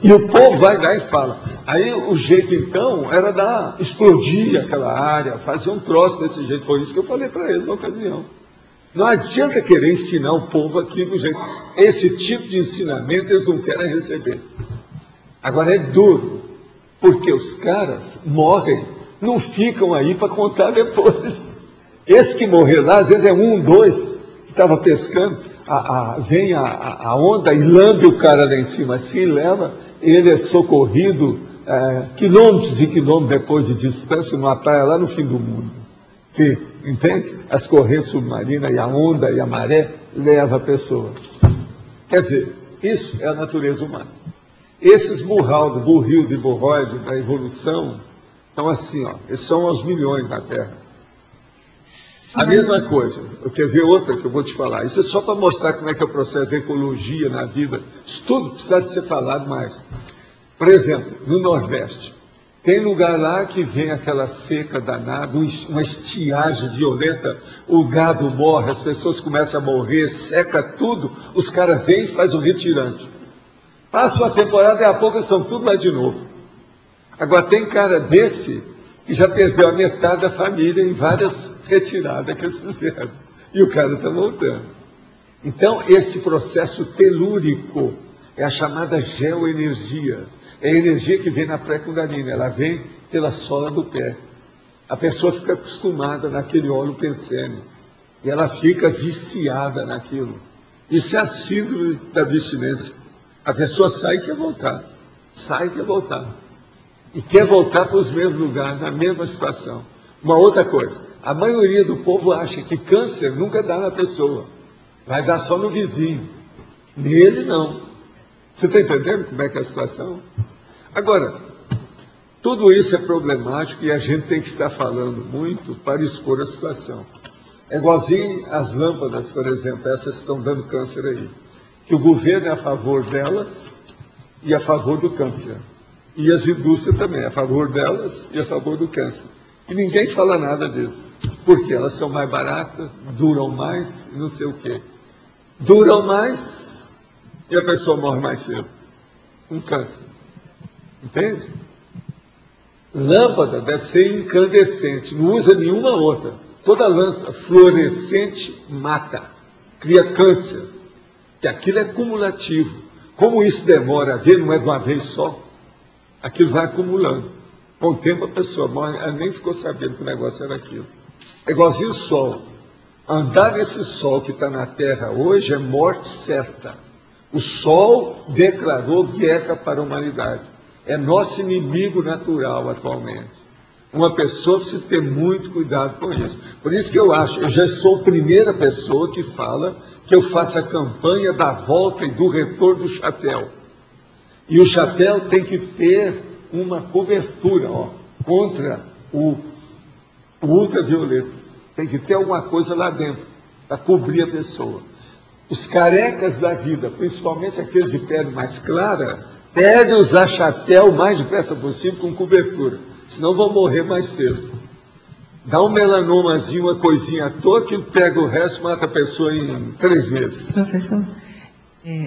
E o povo vai lá e fala. Aí o jeito então era explodir aquela área, fazer um troço desse jeito. Foi isso que eu falei para eles na ocasião. Não adianta querer ensinar o povo aqui do jeito. Esse tipo de ensinamento eles não querem receber. Agora é duro, porque os caras morrem, não ficam aí para contar depois. Esse que morreu lá, às vezes é 1, 2, que estava pescando, vem a onda e lambe o cara lá em cima assim e leva. Ele é socorrido quilômetros e quilômetros depois de distância, numa praia lá no fim do mundo. Que, entende? As correntes submarinas e a onda e a maré levam a pessoa. Quer dizer, isso é a natureza humana. Esses burril de borroide da evolução, estão assim, eles são aos milhões na Terra. A mesma coisa, eu quero ver outra que eu vou te falar. Isso é só para mostrar como é que é o processo de ecologia na vida. Isso tudo precisa de ser falado mais. Por exemplo, no Nordeste, tem lugar lá que vem aquela seca danada, uma estiagem violenta, o gado morre, as pessoas começam a morrer, seca tudo, os caras vêm e fazem um retirante. Passa uma temporada e a pouco estão tudo lá de novo. Agora tem cara desse que já perdeu a metade da família em várias retiradas que eles fizeram. E o cara está voltando. Então, esse processo telúrico é a chamada geoenergia. É a energia que vem na pré-kundalini, ela vem pela sola do pé. A pessoa fica acostumada naquele óleo pensene. E ela fica viciada naquilo. Isso é a síndrome da abstinência. A pessoa sai e quer voltar. Sai e quer voltar. E quer voltar para os mesmos lugares, na mesma situação. Uma outra coisa, a maioria do povo acha que câncer nunca dá na pessoa. Vai dar só no vizinho. Nele não. Você está entendendo como é que é a situação? Agora, tudo isso é problemático e a gente tem que estar falando muito para expor a situação. É igualzinho as lâmpadas, por exemplo, essas estão dando câncer aí. Que o governo é a favor delas e a favor do câncer. E as indústrias também, a favor delas e a favor do câncer. E ninguém fala nada disso. Porque elas são mais baratas, duram mais e não sei o quê. Duram mais e a pessoa morre mais cedo. Com câncer. Entende? Lâmpada deve ser incandescente, não usa nenhuma outra. Toda lâmpada fluorescente mata, cria câncer, que aquilo é cumulativo. Como isso demora a ver, não é de uma vez só, aquilo vai acumulando. Com o tempo a pessoa morre, ela nem ficou sabendo que o negócio era aquilo. É igualzinho o sol. Andar nesse sol que está na Terra hoje é morte certa. O sol declarou guerra para a humanidade. É nosso inimigo natural atualmente. Uma pessoa precisa ter muito cuidado com isso. Por isso que eu já sou a primeira pessoa que fala que eu faço a campanha da volta e do retorno do chapéu. E o chapéu tem que ter uma cobertura contra o ultravioleta. Tem que ter alguma coisa lá dentro para cobrir a pessoa. Os carecas da vida, principalmente aqueles de pele mais clara, devem usar chapéu o mais depressa possível com cobertura, senão vão morrer mais cedo. Dá um melanomazinho, uma coisinha à toa, que pega o resto, mata a pessoa em 3 meses. Professor,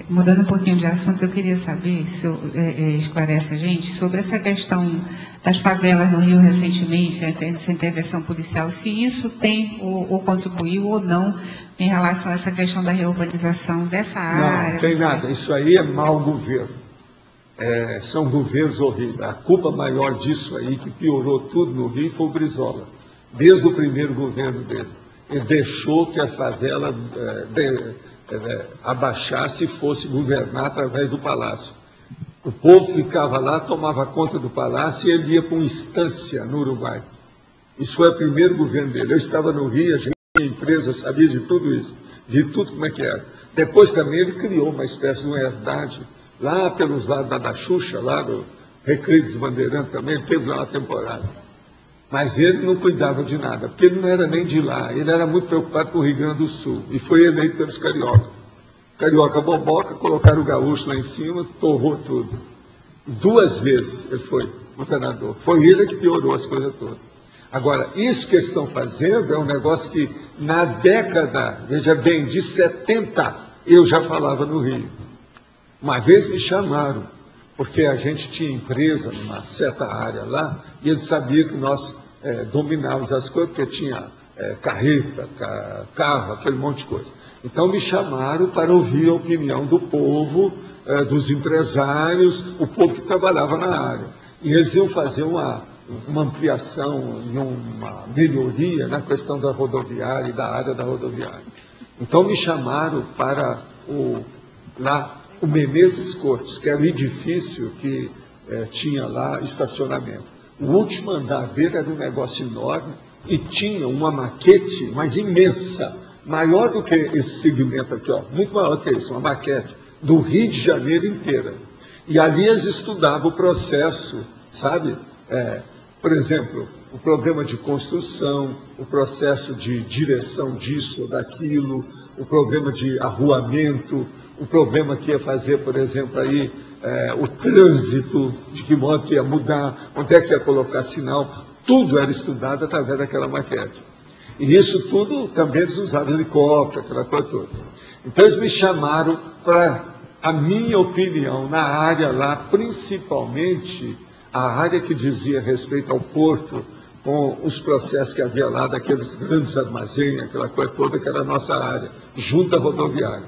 mudando um pouquinho de assunto, eu queria saber, se esclarece a gente, sobre essa questão das favelas no Rio recentemente, essa intervenção policial, se isso tem ou contribuiu ou não em relação a essa questão da reurbanização dessa área. Não tem nada, isso aí é mau governo. São governos horríveis. A culpa maior disso aí, que piorou tudo no Rio, foi o Brizola. Desde o primeiro governo dele. Ele deixou que a favela abaixasse e fosse governar através do palácio. O povo ficava lá, tomava conta do palácio e ele ia para uma instância no Uruguai. Isso foi o primeiro governo dele. Eu estava no Rio, a gente tinha empresa, eu sabia de tudo isso, vi tudo como é que era. Depois também ele criou uma espécie de uma herdade, lá pelos lados da Xuxa, lá no Recreio dos Bandeirantes também, ele teve lá uma temporada. Mas ele não cuidava de nada, porque ele não era nem de lá, ele era muito preocupado com o Rio Grande do Sul, e foi eleito pelos carioca. Carioca boboca, colocaram o gaúcho lá em cima, torrou tudo. 2 vezes ele foi governador. Foi ele que piorou as coisas todas. Agora, isso que eles estão fazendo é um negócio que, na década, veja bem, de 70, eu já falava no Rio. Uma vez me chamaram, porque a gente tinha empresa numa certa área lá, e eles sabiam que nós dominávamos as coisas, porque tinha carreta, carro, aquele monte de coisa. Então me chamaram para ouvir a opinião do povo, dos empresários, o povo que trabalhava na área. E eles iam fazer uma ampliação e uma melhoria na questão da rodoviária e da área da rodoviária. Então me chamaram para o Menezes Cortes, que era o edifício que tinha lá estacionamento. O último andar dele era um negócio enorme e tinha uma maquete, mas imensa, maior do que esse segmento aqui, muito maior do que isso, uma maquete do Rio de Janeiro inteira. E ali eles estudavam o processo, sabe? Por exemplo, o problema de construção, o processo de direção disso ou daquilo, o problema de arruamento, o problema que ia fazer, por exemplo, aí, o trânsito, de que modo que ia mudar, onde é que ia colocar sinal, tudo era estudado através daquela maquete. E isso tudo também eles usavam helicóptero, aquela coisa toda. Então eles me chamaram para a minha opinião na área lá, principalmente a área que dizia respeito ao porto, com os processos que havia lá, daqueles grandes armazéns, aquela coisa toda, que era a nossa área, junto à rodoviária.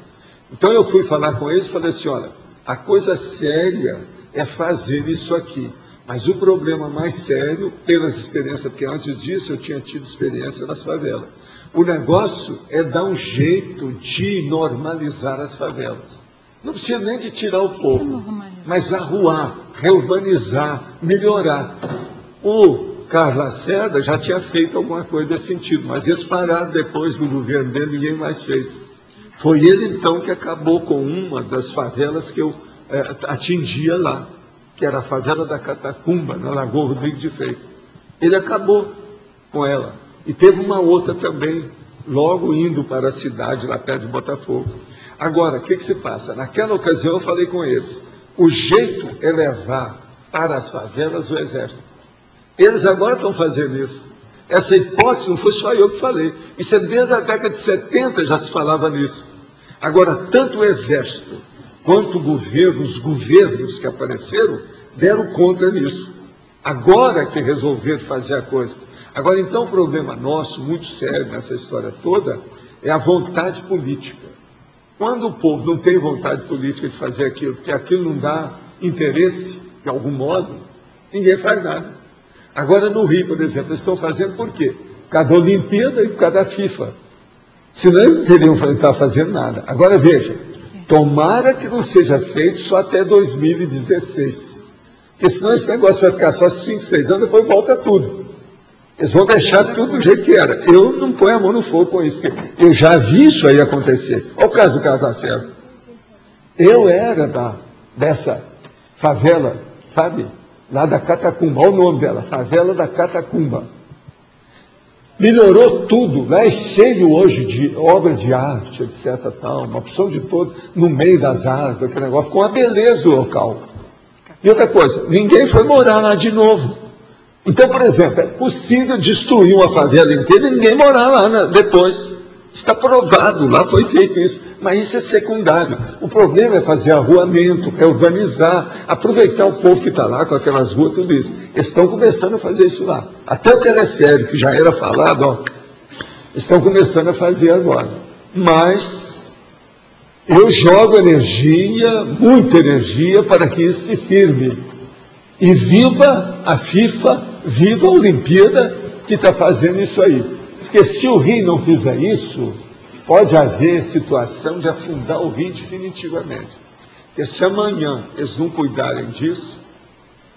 Então eu fui falar com eles e falei assim, olha, a coisa séria é fazer isso aqui. Mas o problema mais sério, pelas experiências, porque antes disso eu tinha tido experiência nas favelas. O negócio é dar um jeito de normalizar as favelas. Não precisa nem de tirar o povo, mas arruar, reurbanizar, melhorar. O Carlos Lacerda já tinha feito alguma coisa nesse sentido, mas eles pararam depois do governo dele, ninguém mais fez. Foi ele, então, que acabou com uma das favelas que eu atingia lá, que era a favela da Catacumba, na Lagoa Rodrigo de Freitas. Ele acabou com ela. E teve uma outra também, logo indo para a cidade, lá perto de Botafogo. Agora, o que se passa? Naquela ocasião eu falei com eles, o jeito é levar para as favelas o exército. Eles agora estão fazendo isso. Essa hipótese não foi só eu que falei. Isso é desde a década de 70 já se falava nisso. Agora, tanto o exército quanto o governo, os governos que apareceram, deram conta nisso. Agora que resolveram fazer a coisa. Agora, então, o problema nosso, muito sério nessa história toda, é a vontade política. Quando o povo não tem vontade política de fazer aquilo, porque aquilo não dá interesse, de algum modo, ninguém faz nada. Agora, no Rio, por exemplo, eles estão fazendo por quê? Por causa da Olimpíada e por causa da FIFA. Senão eles não teriam que estar fazendo nada. Agora, veja, tomara que não seja feito só até 2016. Porque senão esse negócio vai ficar só 5, 6 anos, depois volta tudo. Eles vão deixar tudo do jeito que era. Eu não ponho a mão no fogo com isso, porque eu já vi isso aí acontecer. Olha o caso do Cartacelo. Eu era dessa favela, sabe? Lá da Catacumba, olha o nome dela, favela da Catacumba. Melhorou tudo, lá é cheio hoje de obras de arte, etc. Tal, uma opção de todo, no meio das árvores, aquele negócio, ficou uma beleza o local. E outra coisa, ninguém foi morar lá de novo. Então, por exemplo, é possível destruir uma favela inteira e ninguém morar lá depois. Está provado, lá foi feito isso. Mas isso é secundário. O problema é fazer arruamento, é urbanizar, aproveitar o povo que está lá com aquelas ruas, tudo isso. Eles estão começando a fazer isso lá. Até o teleférico, que já era falado, ó, estão começando a fazer agora. Mas eu jogo energia, muita energia, para que isso se firme. E viva a FIFA, viva a Olimpíada que está fazendo isso aí. Porque se o Rio não fizer isso, pode haver situação de afundar o Rio definitivamente. Porque se amanhã eles não cuidarem disso,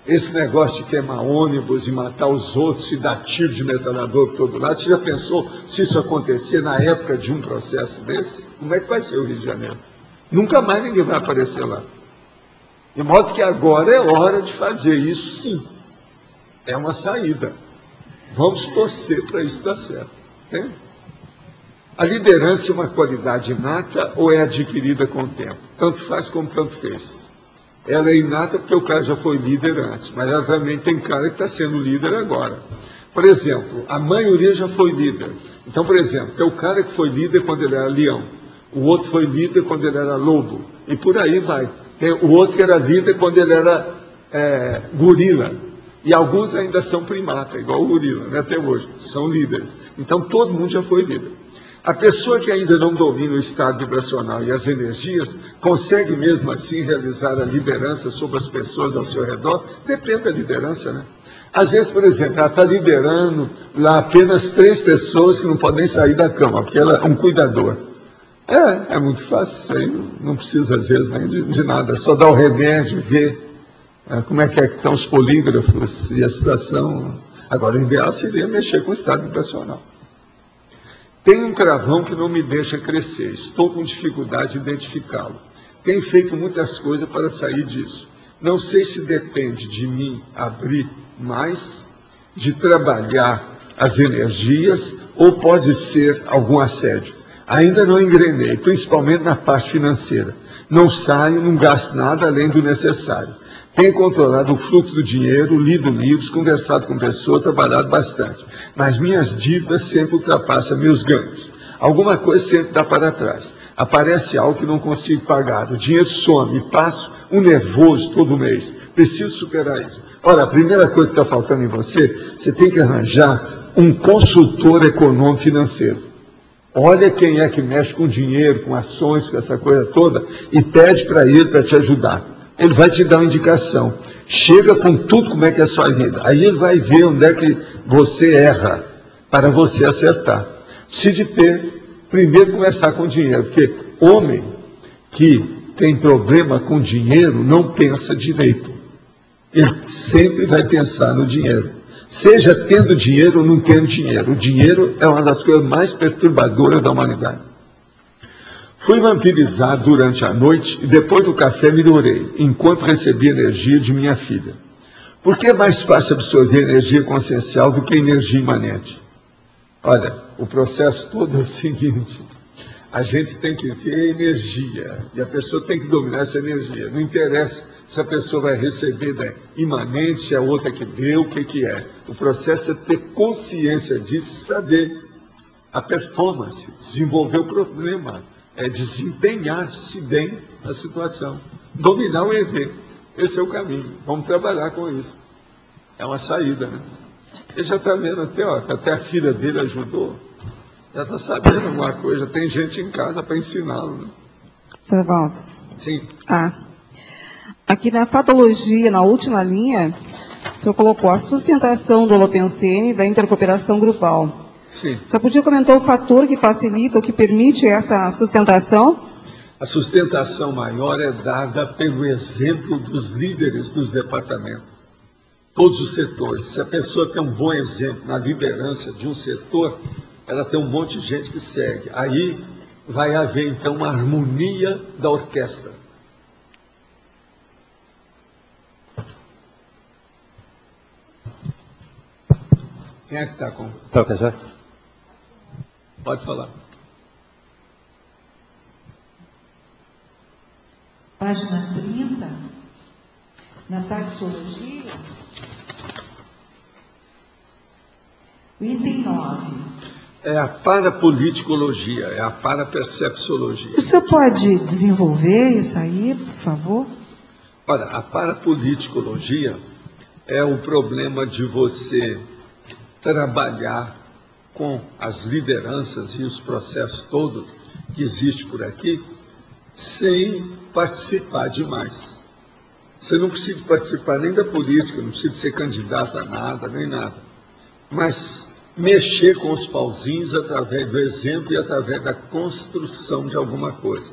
esse negócio de queimar ônibus e matar os outros e dar tiro de metralhador por todo lado, você já pensou se isso acontecer na época de um processo desse? Como é que vai ser o Rio de Janeiro? Nunca mais ninguém vai aparecer lá. De modo que agora é hora de fazer isso, sim. É uma saída. Vamos torcer para isso dar certo. Entende? A liderança é uma qualidade inata ou é adquirida com o tempo? Tanto faz como tanto fez. Ela é inata porque o cara já foi líder antes, mas ela também tem cara que está sendo líder agora. Por exemplo, a maioria já foi líder. Então, por exemplo, tem o cara que foi líder quando ele era leão, o outro foi líder quando ele era lobo, e por aí vai. Tem o outro que era líder quando ele era gorila. E alguns ainda são primata, igual o gorila, né, até hoje. São líderes. Então, todo mundo já foi líder. A pessoa que ainda não domina o estado vibracional e as energias, consegue mesmo assim realizar a liderança sobre as pessoas ao seu redor? Depende da liderança, né? Às vezes, por exemplo, ela está liderando lá apenas 3 pessoas que não podem sair da cama, porque ela é um cuidador. É muito fácil, isso aí não precisa, às vezes, nem de nada, só dar o remédio, ver como é que estão os polígrafos e a situação. Agora, o ideal seria mexer com o estado vibracional. Tem um travão que não me deixa crescer, estou com dificuldade de identificá-lo. Tenho feito muitas coisas para sair disso. Não sei se depende de mim abrir mais, de trabalhar as energias, ou pode ser algum assédio. Ainda não engrenei, principalmente na parte financeira. Não saio, não gasto nada além do necessário. Tenho controlado o fluxo do dinheiro, lido livros, conversado com pessoas, trabalhado bastante. Mas minhas dívidas sempre ultrapassam meus ganhos. Alguma coisa sempre dá para trás. Aparece algo que não consigo pagar. O dinheiro some e passo um nervoso todo mês. Preciso superar isso. Olha, a primeira coisa que está faltando em você, você tem que arranjar um consultor econômico financeiro. Olha quem é que mexe com dinheiro, com ações, com essa coisa toda, e pede para ele para te ajudar. Ele vai te dar uma indicação. Chega com tudo como é que é a sua vida. Aí ele vai ver onde é que você erra, para você acertar. Precisa primeiro conversar com dinheiro, porque homem que tem problema com dinheiro não pensa direito. Ele sempre vai pensar no dinheiro. Seja tendo dinheiro ou não tendo dinheiro. O dinheiro é uma das coisas mais perturbadoras da humanidade. Fui vampirizado durante a noite e depois do café melhorei, enquanto recebi energia de minha filha. Por que é mais fácil absorver energia consciencial do que energia imanente? Olha, o processo todo é o seguinte: a gente tem que ter energia e a pessoa tem que dominar essa energia. Não interessa se a pessoa vai receber da imanente, se a outra que deu, o que é. O processo é ter consciência disso e saber a performance, desenvolver o problema. É desempenhar-se bem na situação. Dominar o EV. Esse é o caminho. Vamos trabalhar com isso. É uma saída, né? Ele já está vendo até a filha dele ajudou, já está sabendo alguma coisa, tem gente em casa para ensiná-lo. Né? Sr. Evaldo. Sim. Aqui na patologia, na última linha, o senhor colocou a sustentação do holopensene da intercooperação grupal. Sim. Só podia comentar o fator que facilita ou que permite essa sustentação? A sustentação maior é dada pelo exemplo dos líderes dos departamentos. Todos os setores. Se a pessoa tem um bom exemplo na liderança de um setor, ela tem um monte de gente que segue. Aí vai haver, então, uma harmonia da orquestra. Quem é que está com... Professor? Pode falar. Página 30, na taxologia, item 9. É a parapoliticologia, é a parapercepciologia. O senhor pode desenvolver isso aí, por favor? Olha, a parapoliticologia é o problema de você trabalhar com as lideranças e os processos todos que existem por aqui, sem participar demais. Você não precisa participar nem da política, não precisa ser candidato a nada, nem nada. Mas mexer com os pauzinhos através do exemplo e através da construção de alguma coisa.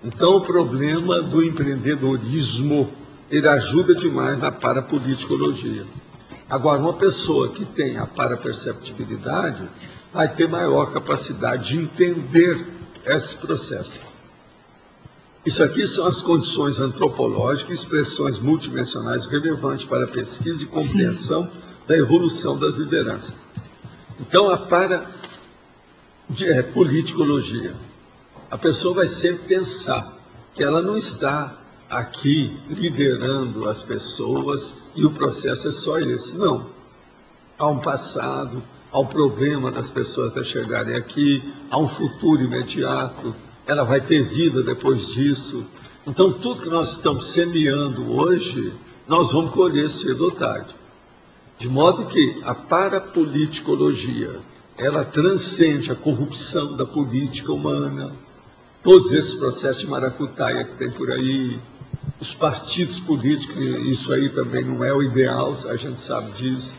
Então, o problema do empreendedorismo, ele ajuda demais na parapoliticologia. Agora, uma pessoa que tem a paraperceptibilidade vai ter maior capacidade de entender esse processo. Isso aqui são as condições antropológicas e expressões multidimensionais relevantes para a pesquisa e compreensão da evolução das lideranças. Então, a politicologia. A pessoa vai sempre pensar que ela não está aqui liderando as pessoas e o processo é só esse. Não. Há um passado, há um problema das pessoas até chegarem aqui, há um futuro imediato, ela vai ter vida depois disso. Então, tudo que nós estamos semeando hoje, nós vamos colher cedo ou tarde. De modo que a parapoliticologia, ela transcende a corrupção da política humana, todos esses processos de maracutaia que tem por aí, os partidos políticos, isso aí também não é o ideal, a gente sabe disso.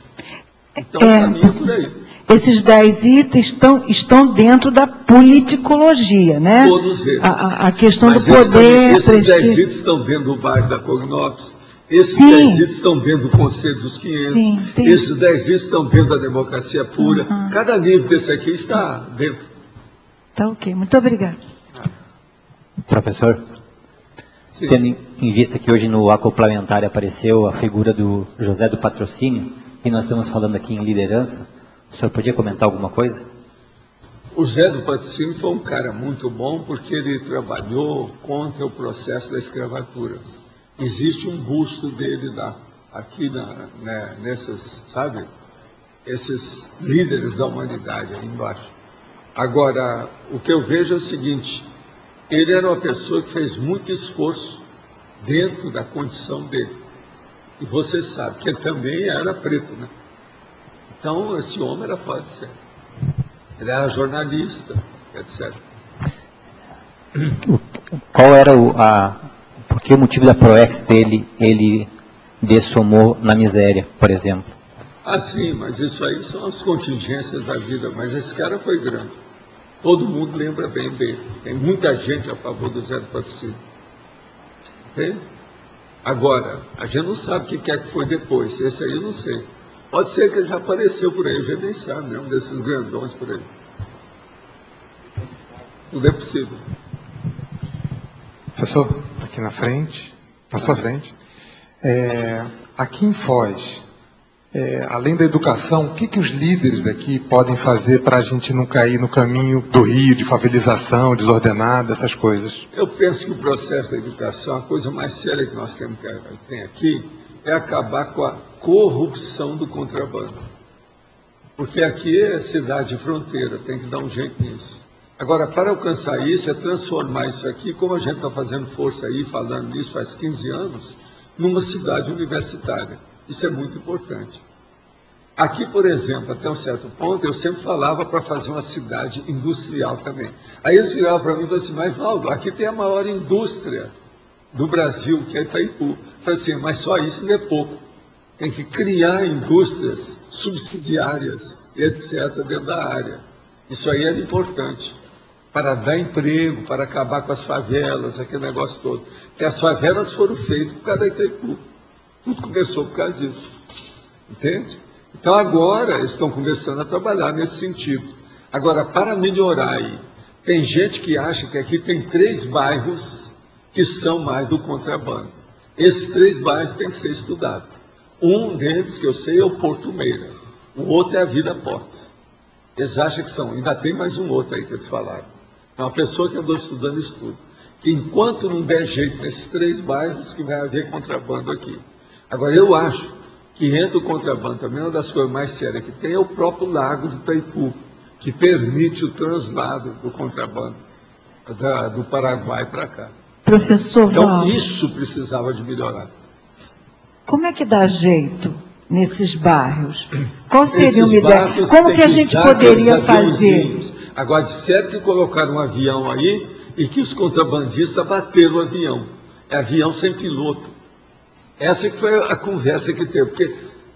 Então, o caminho é por aí. Esses 10 itens estão dentro da politicologia, né? Todos eles. A questão Mas do poder... Esses 10 itens estão dentro do bairro da Cognópolis. Esses 10 itens estão dentro do Conselho dos 500. Sim, esses 10 itens estão dentro da democracia pura. Cada livro desse aqui está dentro. Tá ok. Muito obrigada. Professor, tendo em vista que hoje no acoplamentar apareceu a figura do José do Patrocínio, e nós estamos falando aqui em liderança, o senhor podia comentar alguma coisa? O José do Patrocínio foi um cara muito bom porque ele trabalhou contra o processo da escravatura. Existe um busto dele lá, aqui nessas, sabe, esses líderes da humanidade aí embaixo. Agora, o que eu vejo é o seguinte, ele era uma pessoa que fez muito esforço dentro da condição dele. E você sabe que ele também era preto, né? Então, esse homem era fora de série. Ele era jornalista, etc. Qual era por que o motivo da ProEx dele, ele dessomou na miséria, por exemplo? Ah, sim, mas isso aí são as contingências da vida. Mas esse cara foi grande. Todo mundo lembra bem dele. Tem muita gente a favor do Zé do Patrocínio. Entende? Agora, a gente não sabe o que é que foi depois. Esse aí eu não sei. Pode ser que ele já apareceu por aí, a gente nem sabe, né? Um desses grandões por aí. Tudo é possível. Professor, aqui na frente, na sua frente. Aqui em Foz, além da educação, o que os líderes daqui podem fazer para a gente não cair no caminho do Rio, de favelização, desordenada, essas coisas? Eu penso que o processo da educação, a coisa mais séria que nós temos aqui, é acabar com a corrupção do contrabando. Porque aqui é cidade de fronteira, tem que dar um jeito nisso. Agora, para alcançar isso, é transformar isso aqui, como a gente está fazendo força aí, falando nisso faz 15 anos, numa cidade universitária. Isso é muito importante. Aqui, por exemplo, até um certo ponto, eu sempre falava para fazer uma cidade industrial também. Aí eles viravam para mim e falavam assim, mas Valdo, aqui tem a maior indústria do Brasil, que é Itaipu. Eu falei assim, mas só isso não é pouco. Tem que criar indústrias subsidiárias, etc., dentro da área. Isso aí era importante, para dar emprego, para acabar com as favelas, aquele negócio todo. Porque as favelas foram feitas por causa da Itaipu. Tudo começou por causa disso. Entende? Então agora eles estão começando a trabalhar nesse sentido. Agora, para melhorar aí, tem gente que acha que aqui tem 3 bairros que são mais do contrabando. Esses 3 bairros têm que ser estudados. Um deles, que eu sei, é o Porto Meira. O outro é a Vida Portos. Eles acham que são. Ainda tem mais um outro aí que eles falaram. É uma pessoa que andou estudando isso tudo. Que enquanto não der jeito nesses 3 bairros, que vai haver contrabando aqui. Agora, eu acho que entra o contrabando também, uma das coisas mais sérias que tem é o próprio lago de Itaipu, que permite o translado do contrabando do Paraguai para cá. Professor Então, Valdo, isso precisava de melhorar. como é que dá jeito nesses bairros? Qual seria uma ideia? Como que a gente poderia fazer? Agora, disseram que colocaram um avião aí e que os contrabandistas bateram o avião. É avião sem piloto. Essa que foi a conversa que teve, porque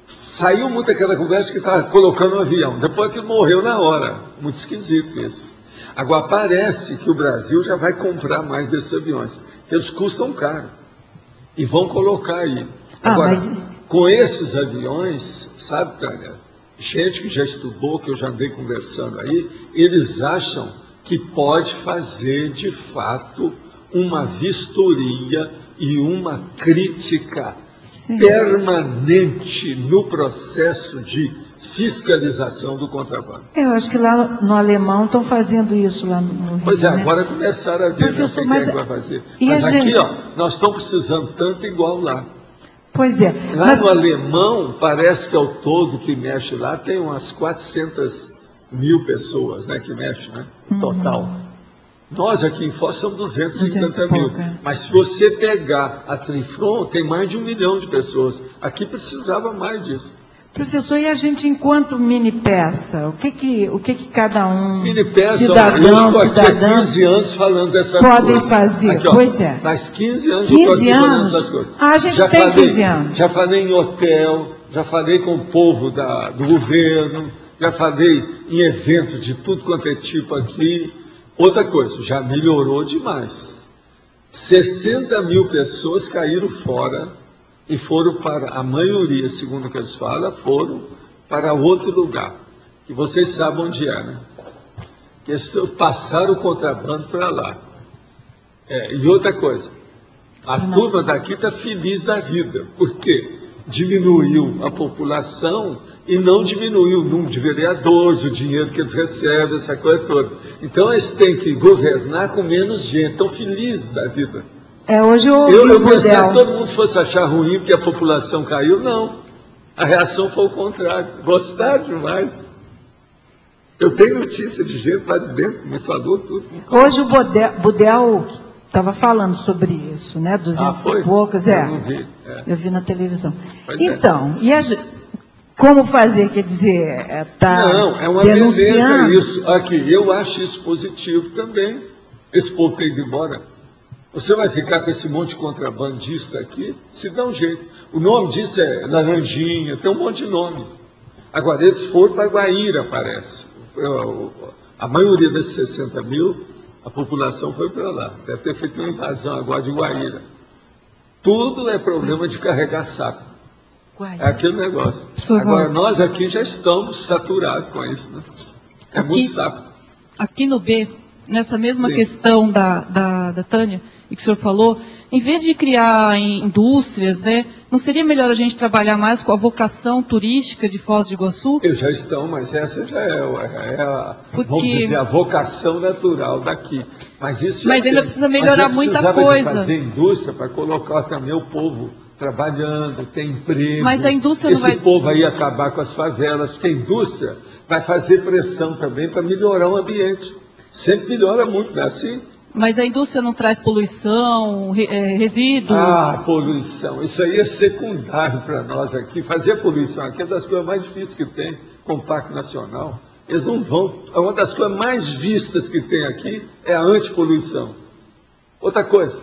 saiu muito aquela conversa que estava colocando um avião, depois que morreu na hora. Muito esquisito isso. Agora, parece que o Brasil já vai comprar mais desses aviões. Eles custam caro. E vão colocar aí. Agora, com esses aviões, sabe, Tânia, gente que já estudou, que eu já andei conversando aí, eles acham que pode fazer, de fato, uma vistoria e uma crítica permanente no processo de fiscalização do contrabando. Eu acho que lá no alemão estão fazendo isso lá no Rio. Pois é, né? agora começaram a ver o que é que vai fazer. Mas aqui, ó, nós estamos precisando tanto igual lá. Pois é. Lá no alemão, parece que ao todo que mexe lá, tem umas 400 mil pessoas, né, que mexe, né, total. Nós aqui em Foz somos 250 mil. Mas se você pegar a Trifron, tem mais de 1 milhão de pessoas. Aqui precisava mais disso. Professor, e a gente, enquanto mini peça, o que cada um, mini peça, cidadão, eu estou aqui há 15 anos falando dessas coisas. Podem fazer, aqui, ó, pois é. Faz 15 anos que eu estou aqui falando essas coisas. Ah, a gente já tem 15 anos. Já falei em hotel, já falei com o povo do governo, já falei em eventos de tudo quanto é tipo aqui. Outra coisa, já melhorou demais. 60 mil pessoas caíram fora e foram para, a maioria, segundo o que eles falam, foram para outro lugar. Que vocês sabem onde é, né? Que eles passaram o contrabando para lá. E outra coisa, a turma daqui está feliz da vida. Por quê? Diminuiu a população e não diminuiu o número de vereadores, o dinheiro que eles recebem, essa coisa toda. Então eles têm que governar com menos gente, estão felizes da vida. Hoje eu pensei que todo mundo fosse achar ruim porque a população caiu, não. A reação foi o contrário, gostaram demais. Eu tenho notícia de gente lá de dentro que me falou tudo. Hoje o Budel estava falando sobre isso, né? 200 e poucas, Eu não vi, eu vi na televisão. Pois então, e como fazer, quer dizer, não, é uma beleza isso. Aqui, eu acho isso positivo também. Esse povo tem ido embora. Você vai ficar com esse monte de contrabandista aqui? Se dá um jeito. O nome disso é Laranjinha, tem um monte de nome. Agora, eles foram para Guaíra, parece. A maioria desses 60 mil, a população foi para lá. Deve ter feito uma invasão agora de Guaíra. Tudo é problema de carregar saco. É aquele negócio. Agora, nós aqui já estamos saturados com isso, né? Muito saco. Aqui no B, nessa mesma questão da Tânia, que o senhor falou, em vez de criar indústrias, né, não seria melhor a gente trabalhar mais com a vocação turística de Foz do Iguaçu? Já estão, mas essa já vamos dizer, a vocação natural daqui. Mas ainda precisa melhorar muita coisa. De fazer indústria para colocar também o povo trabalhando, tem emprego. Mas a indústria Esse povo aí acabar com as favelas, porque a indústria vai fazer pressão também para melhorar o ambiente. Sempre melhora muito, não é assim? Mas a indústria não traz poluição, resíduos? Ah, poluição. Isso aí é secundário para nós aqui. Fazer poluição aqui é das coisas mais difíceis que tem com o Parque Nacional. Eles não vão... Uma das coisas mais vistas que tem aqui é a antipoluição. Outra coisa,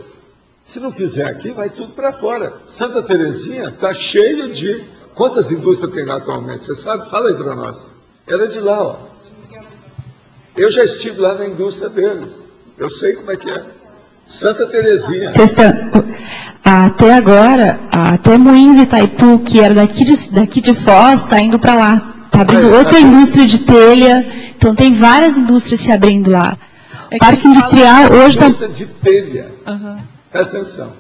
se não fizer aqui, vai tudo para fora. Santa Terezinha está cheia de... Quantas indústrias tem lá atualmente? Você sabe? Fala aí para nós. Ela é de lá, ó. Eu já estive lá na indústria deles. Eu sei como é que é. Santa Terezinha. Até agora, até Moinhos e Itaipu, que era daqui de Foz, está indo para lá. Está abrindo outra indústria de telha. Então tem várias indústrias se abrindo lá. O Parque Industrial hoje está... Indústria de telha. Presta atenção.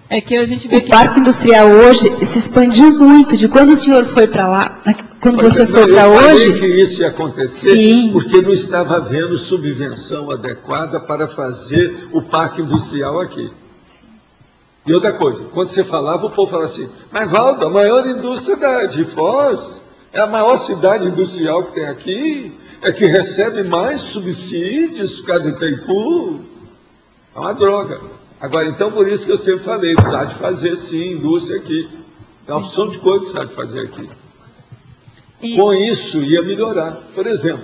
É que a gente vê o Parque Industrial hoje se expandiu muito. De quando o senhor foi para lá, quando você foi para hoje... Eu falei que isso ia acontecer, sim, porque não estava havendo subvenção adequada para fazer o Parque Industrial aqui. E outra coisa, quando você falava, o povo falava assim, mas Valdo, a maior indústria de Foz, é a maior cidade industrial que tem aqui, é que recebe mais subsídios por causa de Itaipu. É uma droga. Agora, então, por isso que eu sempre falei, precisa de fazer, sim, indústria aqui. É uma opção de coisa que precisa de fazer aqui. Com isso, ia melhorar. Por exemplo,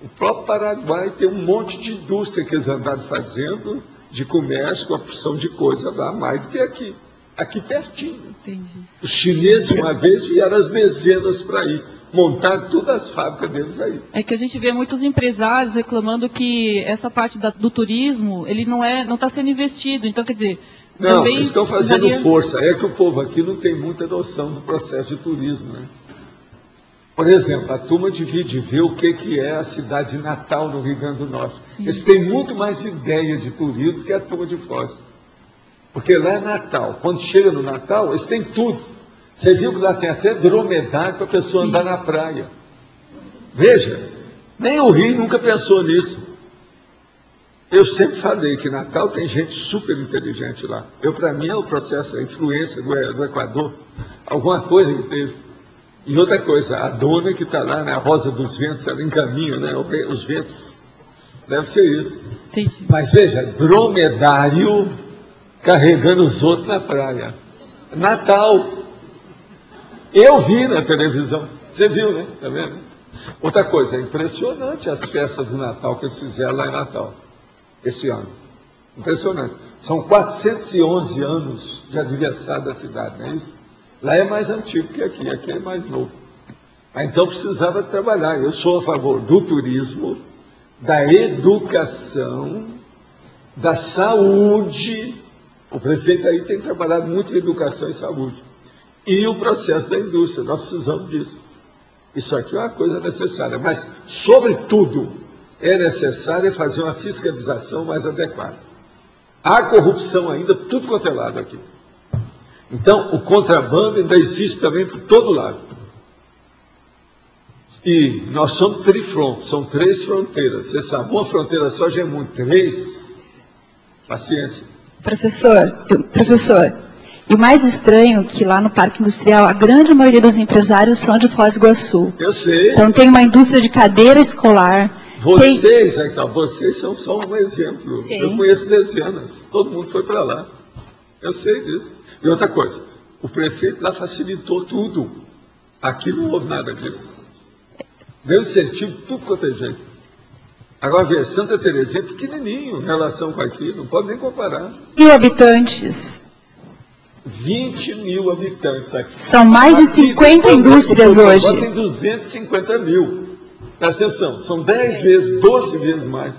o próprio Paraguai tem um monte de indústria que eles andaram fazendo, de comércio, com a opção de coisa lá, mais do que aqui. Aqui pertinho. Entendi. Os chineses, uma vez, vieram as dezenas para ir. Montar todas as fábricas deles aí. É que a gente vê muitos empresários reclamando que essa parte do turismo, ele não está sendo investido. Então, quer dizer... Não, eles estão fazendo força. É que o povo aqui não tem muita noção do processo de turismo, né? Por exemplo, a turma divide ver o que é a cidade de Natal no Rio Grande do Norte. Sim. Eles têm muito mais ideia de turismo do que a turma de Foz. Porque lá é Natal. Quando chega no Natal, eles têm tudo. Você viu que lá tem até dromedário para a pessoa andar na praia. Veja, nem o Rio nunca pensou nisso. Eu sempre falei que Natal tem gente super inteligente lá. Para mim, é o processo, a influência do Equador. Alguma coisa que teve. E outra coisa, a dona que está lá na Rosa dos Ventos, ela encaminha, né, os ventos. Deve ser isso. Entendi. Mas veja, dromedário carregando os outros na praia. Natal. Eu vi na televisão. Você viu, né? Tá vendo? Outra coisa, é impressionante as festas do Natal que eles fizeram lá em Natal, esse ano. Impressionante. São 411 anos de aniversário da cidade, não é isso? Lá é mais antigo que aqui é mais novo. Então precisava trabalhar. Eu sou a favor do turismo, da educação, da saúde. O prefeito aí tem trabalhado muito em educação e saúde. E o processo da indústria, nós precisamos disso. Isso aqui é uma coisa necessária, mas, sobretudo, é necessário fazer uma fiscalização mais adequada. Há corrupção ainda, tudo quanto é lado aqui. Então, o contrabando ainda existe também por todo lado. E nós somos trifront, são 3 fronteiras. Você sabe, uma fronteira só já é muito, 3. Paciência. Professor, e o mais estranho é que lá no Parque Industrial, a grande maioria dos empresários são de Foz do Iguaçu. Eu sei. Então tem uma indústria de cadeira escolar. Vocês, vocês são só um exemplo. Sim. Eu conheço dezenas. Todo mundo foi para lá. Eu sei disso. E outra coisa, o prefeito lá facilitou tudo. Aqui não houve nada disso. Deu incentivo, tudo quanto é jeito. Agora, ver Santa Terezinha é pequenininho em relação com aqui, não pode nem comparar. 1.000 habitantes. 20 mil habitantes aqui. São mais de 50 indústrias hoje. Tem 250 mil. Presta atenção, são 10 vezes, 12 vezes mais.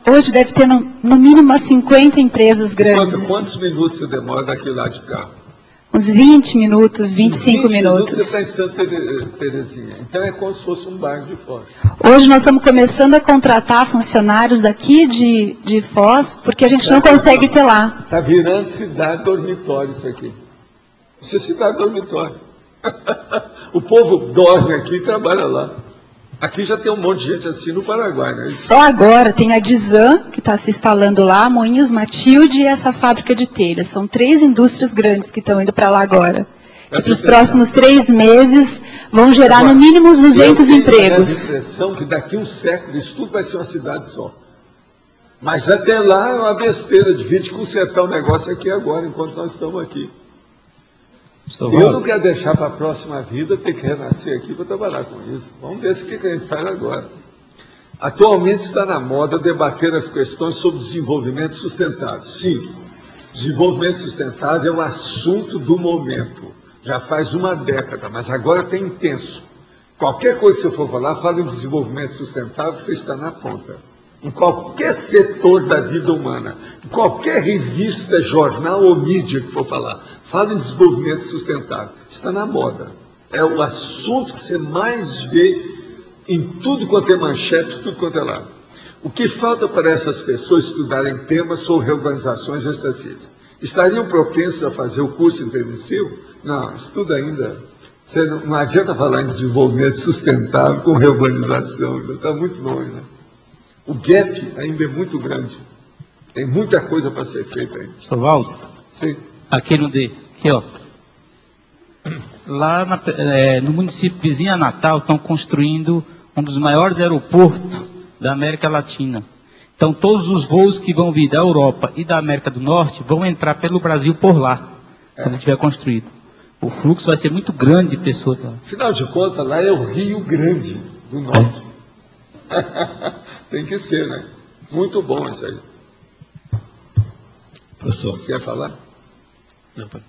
Hoje deve ter no mínimo umas 50 empresas grandes. Quantos minutos você demora daqui lá de carro? Uns 20 minutos, 25 minutos. Você está em Santa Terezinha. Então é como se fosse um bairro de Foz. Hoje nós estamos começando a contratar funcionários daqui de Foz, porque a gente não consegue ter lá. Está virando cidade dormitório isso aqui. Isso é cidade dormitório. O povo dorme aqui e trabalha lá. Aqui já tem um monte de gente assim no Paraguai, né? Só agora tem a Dizan, que está se instalando lá, Moinhos, Matilde e essa fábrica de telhas. São 3 indústrias grandes que estão indo para lá agora. Que para os próximos 3 meses vão gerar no mínimo uns 200 empregos. Eu tenho a impressão que daqui a um século isso tudo vai ser uma cidade só. Mas até lá é uma besteira de vir de consertar o negócio aqui agora, enquanto nós estamos aqui. Eu não quero deixar para a próxima vida ter que renascer aqui para trabalhar com isso. Vamos ver o que a gente faz agora. Atualmente está na moda debater as questões sobre desenvolvimento sustentável. Sim, desenvolvimento sustentável é o assunto do momento. Já faz uma década, mas agora está intenso. Qualquer coisa que você for falar, fala em desenvolvimento sustentável, você está na ponta. Em qualquer setor da vida humana, em qualquer revista, jornal ou mídia que for falar, fala em desenvolvimento sustentável. Está na moda. É o assunto que você mais vê em tudo quanto é manchete, tudo quanto é lado. O que falta para essas pessoas estudarem temas sobre reorganizações extrafísicas? Estariam propensos a fazer o curso intermissivo? Não, estudo ainda. Você não adianta falar em desenvolvimento sustentável com reurbanização, ainda está muito longe, né? O gap ainda é muito grande. Tem muita coisa para ser feita ainda. Sr. Valdo? Sim. Aqui no D. Aqui, ó. Lá no município vizinho a Natal, estão construindo um dos maiores aeroportos da América Latina. Então, todos os voos que vão vir da Europa e da América do Norte vão entrar pelo Brasil por lá, quando estiver construído. O fluxo vai ser muito grande de pessoas lá. Afinal de contas, lá é o Rio Grande do Norte. Tem que ser, né? Muito bom isso aí. Professor. Quer falar? Não, pai.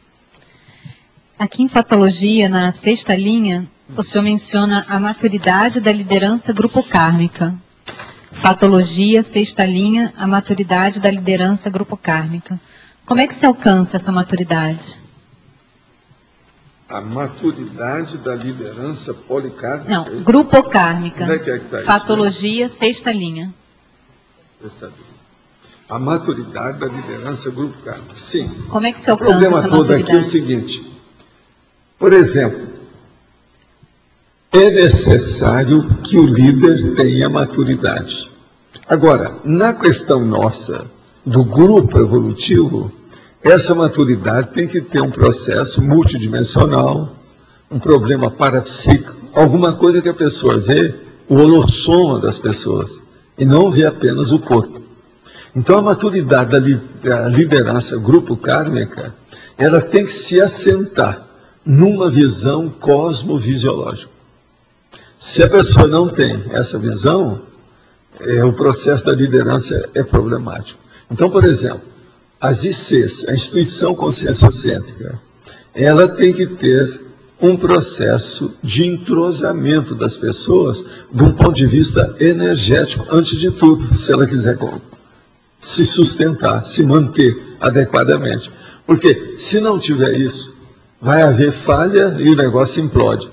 Aqui em Fatologia, na 6ª linha, o senhor menciona a maturidade da liderança grupo kármica. Fatologia, 6ª linha, a maturidade da liderança grupo kármica. Como é que se alcança essa maturidade? A maturidade da liderança policármica? Não, grupo kármica. Onde é que está isso? Fatologia, 6ª linha. A maturidade da liderança grupo kármica. Sim. Como é que se alcança essa maturidade? O problema todo aqui é o seguinte. Por exemplo, é necessário que o líder tenha maturidade. Agora, na questão nossa, do grupo evolutivo, essa maturidade tem que ter um processo multidimensional, um problema parapsíquico, alguma coisa que a pessoa vê, o holossoma das pessoas, e não vê apenas o corpo. Então, a maturidade da liderança grupo kármica, ela tem que se assentar numa visão cosmovisiológica. Se a pessoa não tem essa visão, o processo da liderança é problemático. Então, por exemplo, as ICs, a Instituição Conscienciocêntrica, ela tem que ter um processo de entrosamento das pessoas de um ponto de vista energético, antes de tudo, se ela quiser se sustentar, se manter adequadamente. Porque se não tiver isso, vai haver falha e o negócio implode.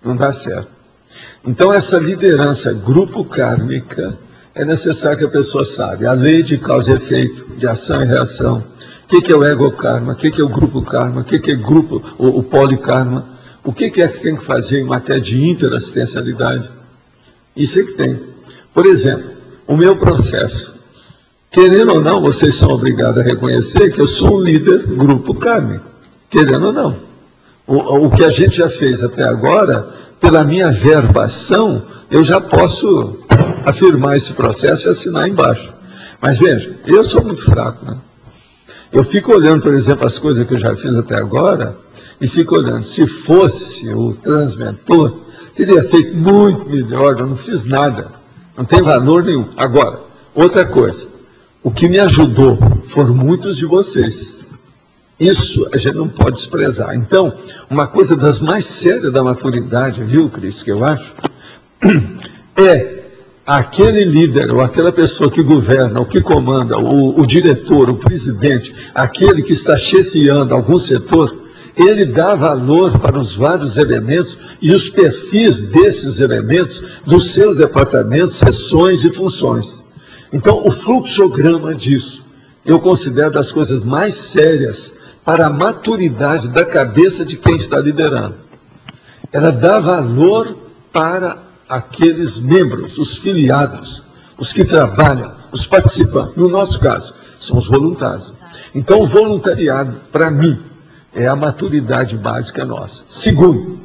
Não dá certo. Então, essa liderança grupo kármica, é necessário que a pessoa saiba a lei de causa e efeito, de ação e reação. O que é o ego karma? O que é o grupo karma? O que é o polikarma? O que é que tem que fazer em matéria de interassistencialidade? Isso é que tem. Por exemplo, o meu processo. Querendo ou não, vocês são obrigados a reconhecer que eu sou um líder grupo kármico. Querendo ou não. O que a gente já fez até agora, pela minha verbação, eu já posso afirmar esse processo e assinar embaixo. Mas veja, eu sou muito fraco, né? Eu fico olhando, por exemplo, as coisas que eu já fiz até agora, e fico olhando, se fosse o transmentor, teria feito muito melhor, eu não fiz nada, não tem valor nenhum. Agora, outra coisa, o que me ajudou foram muitos de vocês. Isso a gente não pode desprezar. Então, uma coisa das mais sérias da maturidade, viu, Cris, que eu acho, é aquele líder, ou aquela pessoa que governa, ou que comanda, o diretor, o presidente, aquele que está chefiando algum setor, ele dá valor para os vários elementos e os perfis desses elementos, dos seus departamentos, seções e funções. Então, o fluxograma disso, eu considero das coisas mais sérias para a maturidade da cabeça de quem está liderando. Ela dá valor para aqueles membros, os filiados, os que trabalham, os participantes. No nosso caso, são os voluntários. Então, o voluntariado, para mim, é a maturidade básica nossa. Segundo,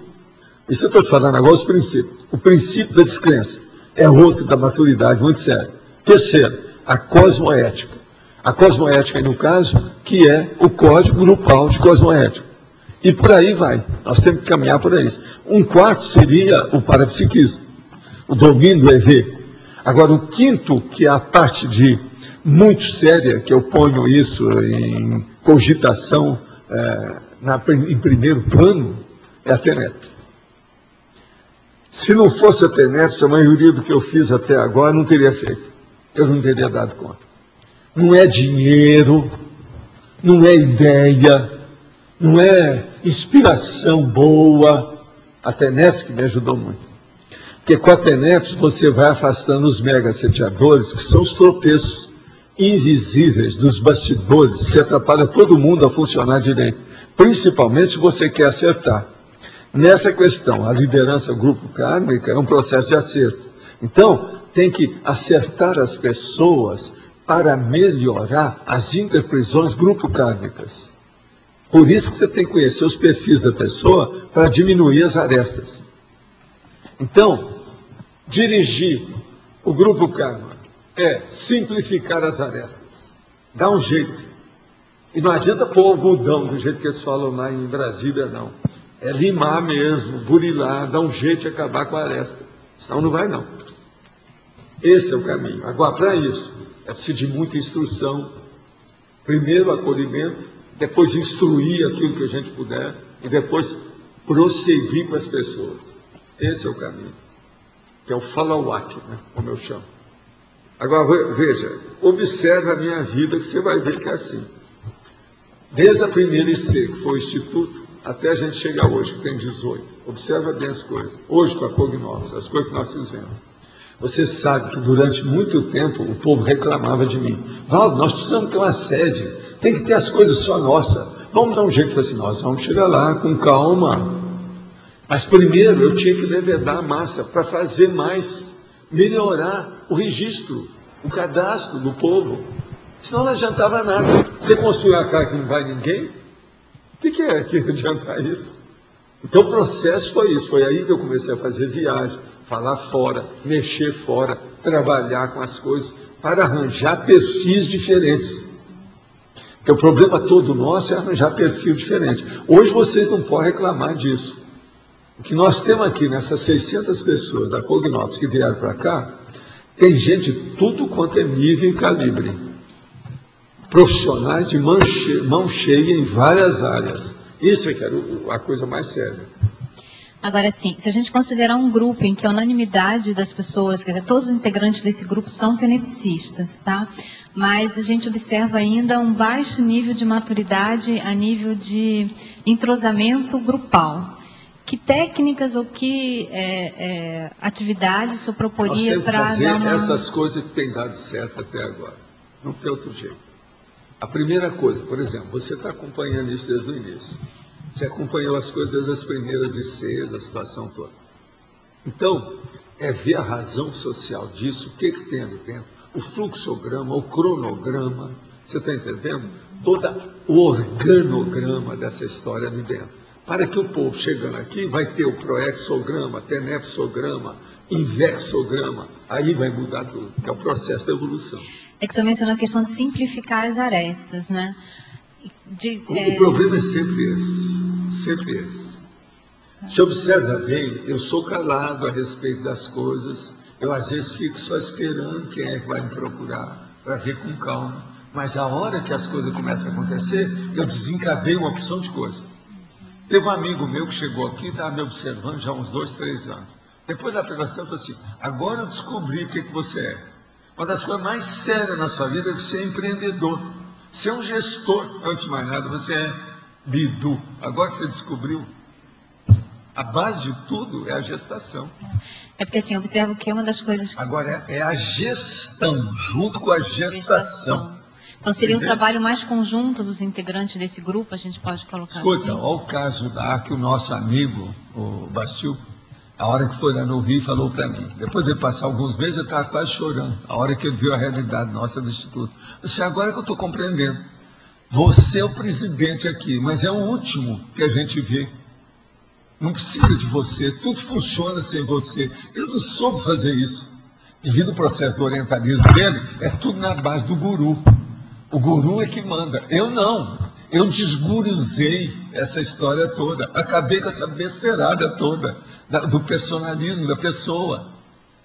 isso eu estou falando agora, os princípios. O princípio da descrença é outro da maturidade, muito sério. Terceiro, a cosmoética. A cosmoética, no caso, que é o código grupal de cosmoética. E por aí vai. Nós temos que caminhar por aí. Um quarto seria o parapsiquismo, o domínio do EV. Agora, o quinto, que é a parte de muito séria, que eu ponho isso em cogitação em primeiro plano, é a TENEPS. Se não fosse a TENEPS, a maioria do que eu fiz até agora não teria feito. Eu não teria dado conta. Não é dinheiro, não é ideia, não é inspiração boa. A TENEPS que me ajudou muito. Porque com a TENEPS você vai afastando os mega-sediadores, que são os tropeços invisíveis dos bastidores, que atrapalham todo mundo a funcionar direito. Principalmente se você quer acertar. Nessa questão, a liderança grupo kármica é um processo de acerto. Então, tem que acertar as pessoas para melhorar as interprisões grupo kármicas. Por isso que você tem que conhecer os perfis da pessoa para diminuir as arestas. Então, dirigir o grupo karma é simplificar as arestas. Dá um jeito. E não adianta pôr algodão do jeito que eles falam lá em Brasília, não. É limar mesmo, burilar, dar um jeito de acabar com a aresta. Senão não vai, não. Esse é o caminho. Agora, para isso, é preciso de muita instrução. Primeiro, acolhimento, depois instruir aquilo que a gente puder, e depois prosseguir com as pessoas. Esse é o caminho. Que é o follow-up, né, como eu chamo. Agora, veja, observe a minha vida, que você vai ver que é assim. Desde a primeira IC, que foi o Instituto, até a gente chegar hoje, que tem 18. Observa bem as coisas. Hoje, com a Cognovos, as coisas que nós fizemos. Você sabe que durante muito tempo o povo reclamava de mim. Valdo, nós precisamos ter uma sede, tem que ter as coisas só nossa. Vamos dar um jeito. Eu falei assim, nós vamos chegar lá com calma. Mas primeiro eu tinha que levedar a massa para fazer mais, melhorar o registro, o cadastro do povo. Senão não adiantava nada. Você construir uma casa que não vai ninguém, o que é que adiantar isso? Então o processo foi isso. Foi aí que eu comecei a fazer viagem, falar fora, mexer fora, trabalhar com as coisas, para arranjar perfis diferentes. Porque o problema todo nosso é arranjar perfil diferente. Hoje vocês não podem reclamar disso. O que nós temos aqui, nessas 600 pessoas da Cognovos que vieram para cá, tem gente de tudo quanto é nível e calibre. Profissionais de mão cheia em várias áreas. Isso é que era a coisa mais séria. Agora, sim, se a gente considerar um grupo em que a unanimidade das pessoas, quer dizer, todos os integrantes desse grupo são tenepsistas, tá? Mas a gente observa ainda um baixo nível de maturidade a nível de entrosamento grupal. Que técnicas ou que atividades eu proporia para dar uma... essas coisas que têm dado certo até agora. Não tem outro jeito. A primeira coisa, por exemplo, você está acompanhando isso desde o início. Você acompanhou as coisas desde as primeiras ICs, a situação toda. Então, é ver a razão social disso, o que tem ali dentro, o fluxograma, o cronograma, você está entendendo? Todo o organograma dessa história ali dentro. Para que o povo chegando aqui vai ter o proexograma, tenepsograma, invexograma, aí vai mudar tudo, que é o processo da evolução. É que você mencionou a questão de simplificar as arestas, né? O problema é sempre esse. Se observa bem, eu sou calado a respeito das coisas, eu às vezes fico só esperando quem é que vai me procurar, para ver com calma, mas a hora que as coisas começam a acontecer, eu desencadeio uma opção de coisa. Teve um amigo meu que chegou aqui, estava me observando já há uns 2, 3 anos. Depois da pregação, ele falou assim, agora eu descobri o que você é. Uma das coisas mais sérias na sua vida é que você é empreendedor. Você é um gestor, antes de mais nada, você é bidu. Agora que você descobriu, a base de tudo é a gestação. É porque assim, eu observo que uma das coisas... Agora, é a gestão, junto com a gestação. Então seria um trabalho mais conjunto dos integrantes desse grupo, a gente pode colocar Escuta, assim? olha o caso que o nosso amigo, o Bastil, a hora que foi lá no Rio, falou para mim. Depois de passar alguns meses, eu estava quase chorando. A hora que ele viu a realidade nossa do Instituto. Eu disse, agora que eu estou compreendendo. Você é o presidente aqui, mas é o último que a gente vê. Não precisa de você, tudo funciona sem você. Eu não soube fazer isso. devido ao processo do orientalismo dele, é tudo na base do guru. O guru é que manda. Eu não. Eu desguruzei essa história toda. Acabei com essa besteirada toda do personalismo da pessoa.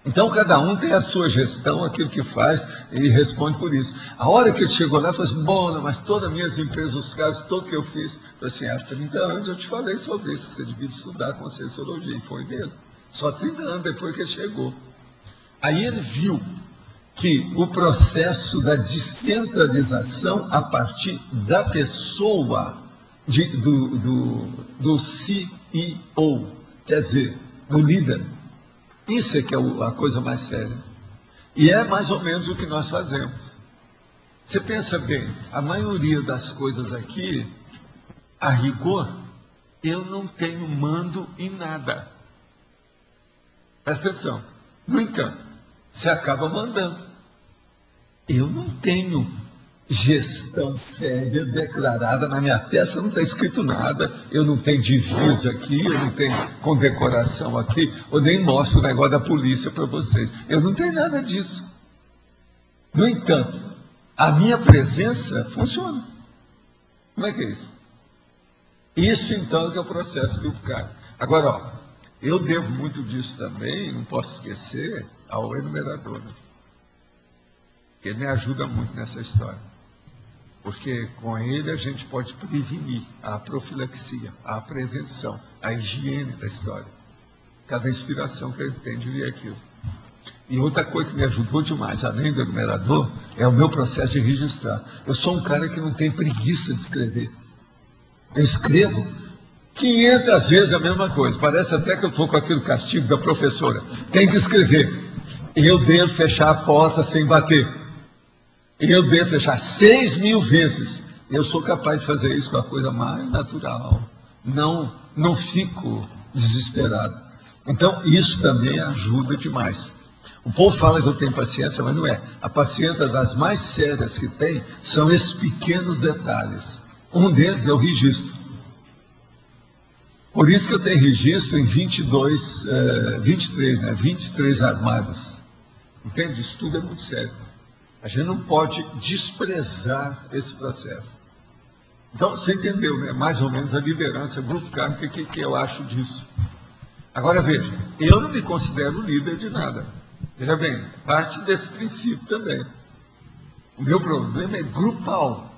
Então, cada um tem a sua gestão, aquilo que faz, e responde por isso. A hora que ele chegou lá, ele falou assim, bom, mas todas as minhas empresas, os casos, todo que eu fiz, eu falei assim, há 30 anos eu te falei sobre isso, que você devia estudar Conscienciologia, e foi mesmo. Só 30 anos depois que ele chegou. Aí ele viu que o processo da descentralização a partir da pessoa, do CEO, quer dizer, do líder, isso é que é a coisa mais séria. E é mais ou menos o que nós fazemos. Você pensa bem, a maioria das coisas aqui, a rigor, eu não tenho mando em nada. Presta atenção. No entanto, você acaba mandando. Eu não tenho gestão séria declarada na minha testa, não está escrito nada, eu não tenho divisa aqui, eu não tenho condecoração aqui, eu nem mostro o negócio da polícia para vocês. Eu não tenho nada disso. No entanto, a minha presença funciona. Como é que é isso? Isso, então, que é o processo purificário. Agora, ó, eu devo muito disso também, não posso esquecer, ao enumerador. Ele me ajuda muito nessa história. Porque com ele a gente pode prevenir a profilaxia, a prevenção, a higiene da história. Cada inspiração que ele tem de ver aquilo. E outra coisa que me ajudou demais, além do enumerador, é o meu processo de registrar. Eu sou um cara que não tem preguiça de escrever. Eu escrevo 500 vezes a mesma coisa. Parece até que eu estou com aquele castigo da professora. Tem que escrever. Eu devo fechar a porta sem bater. Eu devo fechar 6.000 vezes. Eu sou capaz de fazer isso com a coisa mais natural. Não fico desesperado. Então, isso também ajuda demais. O povo fala que eu tenho paciência, mas não é. A paciência das mais sérias que tem são esses pequenos detalhes. Um deles é o registro. Por isso que eu tenho registro em 23 armários. Entende? Isso tudo é muito sério. A gente não pode desprezar esse processo. Então, você entendeu, né? Mais ou menos a liderança, grupo kármico, o que eu acho disso. Agora, veja, eu não me considero líder de nada. Veja bem, parte desse princípio também. O meu problema é grupal.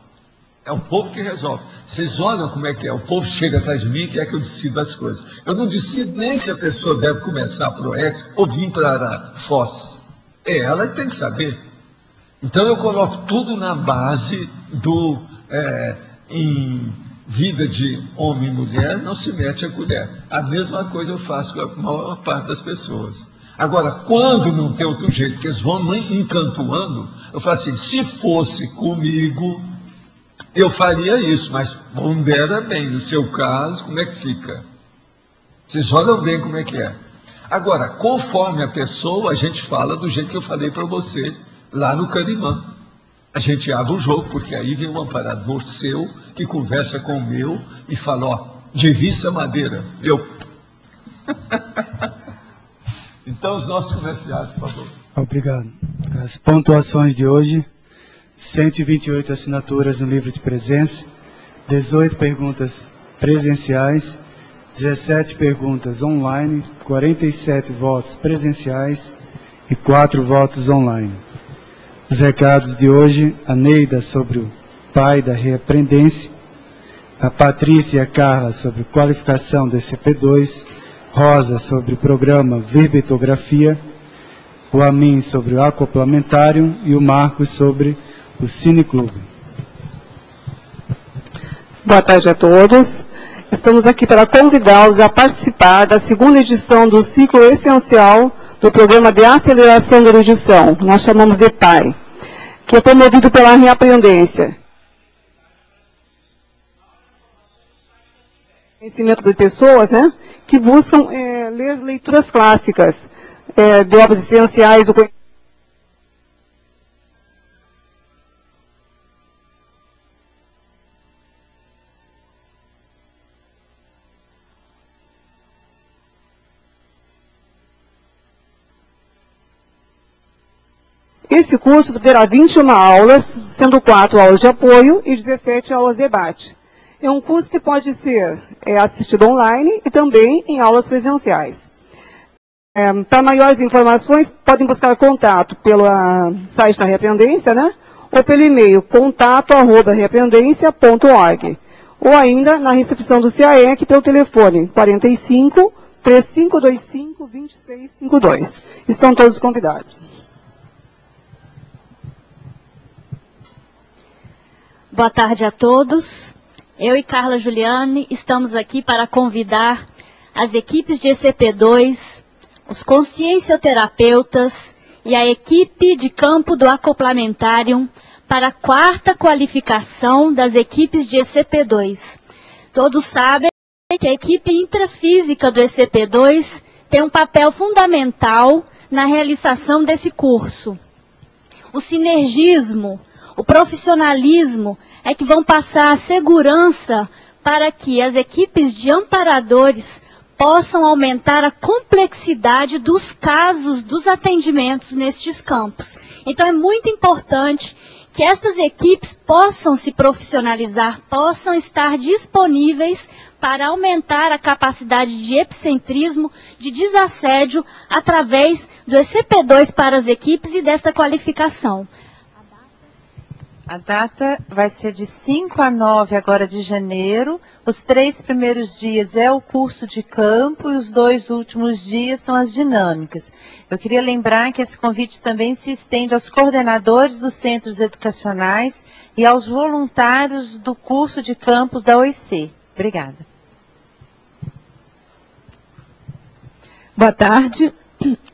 É o povo que resolve. Vocês olham como é que é. O povo chega atrás de mim e quer que eu decida as coisas. Eu não decido nem se a pessoa deve começar para o Oeste ou vir para a Foz. É ela que tem que saber. Então eu coloco tudo na base em vida de homem e mulher, não se mete a colher. A mesma coisa eu faço com a maior parte das pessoas. Agora, quando não tem outro jeito, que eles vão me encantoando, eu falo assim, se fosse comigo, eu faria isso, mas pondera bem, no seu caso, como é que fica? Vocês olham bem como é que é. Agora, conforme a pessoa, a gente fala do jeito que eu falei para você, lá no Carimã. A gente abre o jogo, porque aí vem um amparador seu, que conversa com o meu, e fala, ó, de riça madeira, eu. Então, os nossos comerciais, por favor. Obrigado. As pontuações de hoje, 128 assinaturas no livro de presença, 18 perguntas presenciais, 17 perguntas online, 47 votos presenciais e 4 votos online. Os recados de hoje, a Neida sobre o pai da reaprendência, a Patrícia e a Carla sobre qualificação do CP2, Rosa sobre o programa Verbetografia, o Amin sobre o acoplamentário e o Marcos sobre o Cineclube. Boa tarde a todos. Estamos aqui para convidá-los a participar da segunda edição do ciclo essencial do Programa de Aceleração da Erudição, nós chamamos de PAI, que é promovido pela Reaprendência. Conhecimento de pessoas, né, que buscam ler leituras clássicas de obras essenciais do conhecimento. Esse curso terá 21 aulas, sendo 4 aulas de apoio e 17 aulas de debate. É um curso que pode ser assistido online e também em aulas presenciais. Para maiores informações, podem buscar contato pelo site da Reaprendência, né? Ou pelo e-mail contato@reaprendência.org. Ou ainda na recepção do CAEC pelo telefone 45 3525 2652. Estão todos convidados. Boa tarde a todos. Eu e Carla Juliane estamos aqui para convidar as equipes de ECP2, os consciencioterapeutas e a equipe de campo do Acoplamentárium para a 4ª qualificação das equipes de ECP2. Todos sabem que a equipe intrafísica do ECP2 tem um papel fundamental na realização desse curso. O sinergismo, o profissionalismo é que vão passar a segurança para que as equipes de amparadores possam aumentar a complexidade dos casos, dos atendimentos nestes campos. Então é muito importante que estas equipes possam se profissionalizar, possam estar disponíveis para aumentar a capacidade de epicentrismo, de desassédio, através do ECP2 para as equipes e desta qualificação. A data vai ser de 5 a 9 agora de janeiro. Os 3 primeiros dias é o curso de campo e os 2 últimos dias são as dinâmicas. Eu queria lembrar que esse convite também se estende aos coordenadores dos centros educacionais e aos voluntários do curso de campus da OIC. Obrigada. Boa tarde.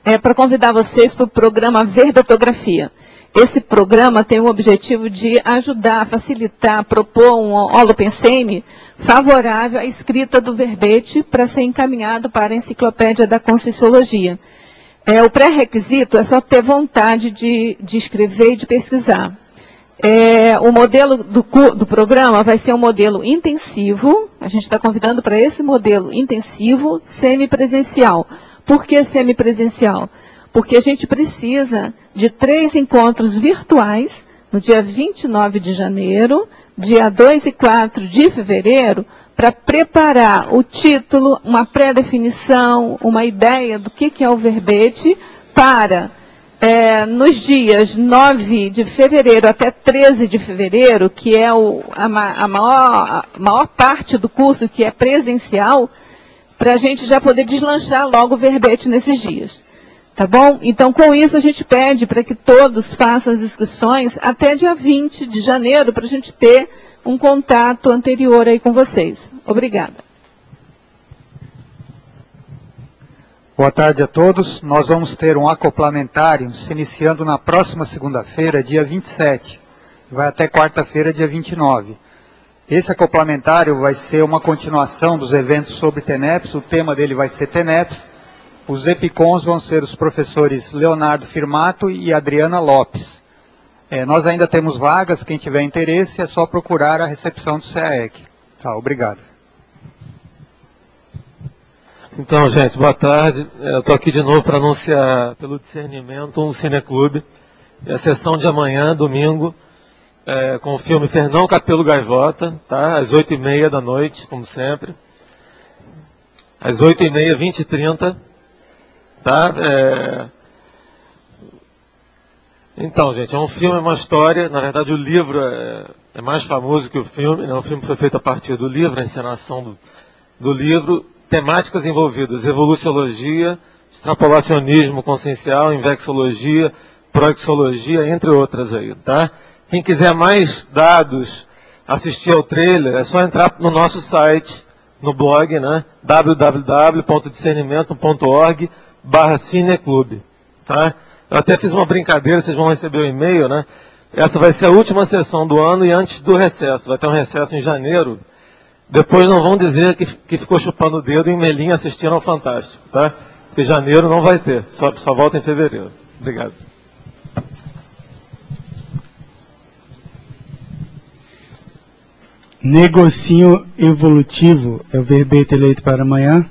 É para convidar vocês para o programa Verbetografia. Esse programa tem o objetivo de ajudar, facilitar, propor um holopensene favorável à escrita do verbete para ser encaminhado para a enciclopédia da Conscienciologia. O pré-requisito é só ter vontade de escrever e de pesquisar. O modelo do programa vai ser um modelo intensivo, a gente está convidando para esse modelo intensivo, semipresencial. Por que semipresencial? Porque a gente precisa de 3 encontros virtuais, no dia 29 de janeiro, dia 2 e 4 de fevereiro, para preparar o título, uma pré-definição, uma ideia do que é o verbete, para, nos dias 9 de fevereiro até 13 de fevereiro, que é a maior parte do curso, que é presencial, para a gente já poder deslanchar logo o verbete nesses dias. Tá bom? Então, com isso, a gente pede para que todos façam as inscrições até dia 20 de janeiro, para a gente ter um contato anterior aí com vocês. Obrigada. Boa tarde a todos. Nós vamos ter um acoplamentário se iniciando na próxima segunda-feira, dia 27. Vai até quarta-feira, dia 29. Esse acoplamentário vai ser uma continuação dos eventos sobre TENEPS. O tema dele vai ser TENEPS. Os EPICONs vão ser os professores Leonardo Firmato e Adriana Lopes. Nós ainda temos vagas, quem tiver interesse é só procurar a recepção do CAEC. Tá, obrigado. Então, gente, boa tarde. Eu estou aqui de novo para anunciar pelo Discernimento um cineclube. A sessão de amanhã, domingo, com o filme Fernão Capelo Gaivota, tá? Às 8h30 da noite, como sempre. Às 8h30, 20h30. Tá? Então, gente, é um filme, é uma história. Na verdade, o livro é mais famoso que o filme, né? O filme foi feito a partir do livro, a encenação do livro. Temáticas envolvidas: evoluciologia, extrapolacionismo consciencial, invexologia, proexologia, entre outras aí, tá? Quem quiser mais dados, assistir ao trailer, é só entrar no nosso site, no blog, né? www.discernimento.org/cineclube, tá? Eu até fiz uma brincadeira, vocês vão receber o e-mail, né? Essa vai ser a última sessão do ano e antes do recesso. Vai ter um recesso em janeiro. Depois não vão dizer que ficou chupando o dedo em Melim assistindo ao Fantástico, tá? Porque janeiro não vai ter, só volta em fevereiro. Obrigado. Negocinho evolutivo é o verbete eleito para amanhã,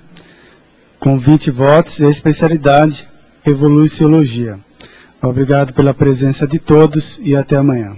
com 20 votos, e a especialidade, evoluciologia. Obrigado pela presença de todos e até amanhã.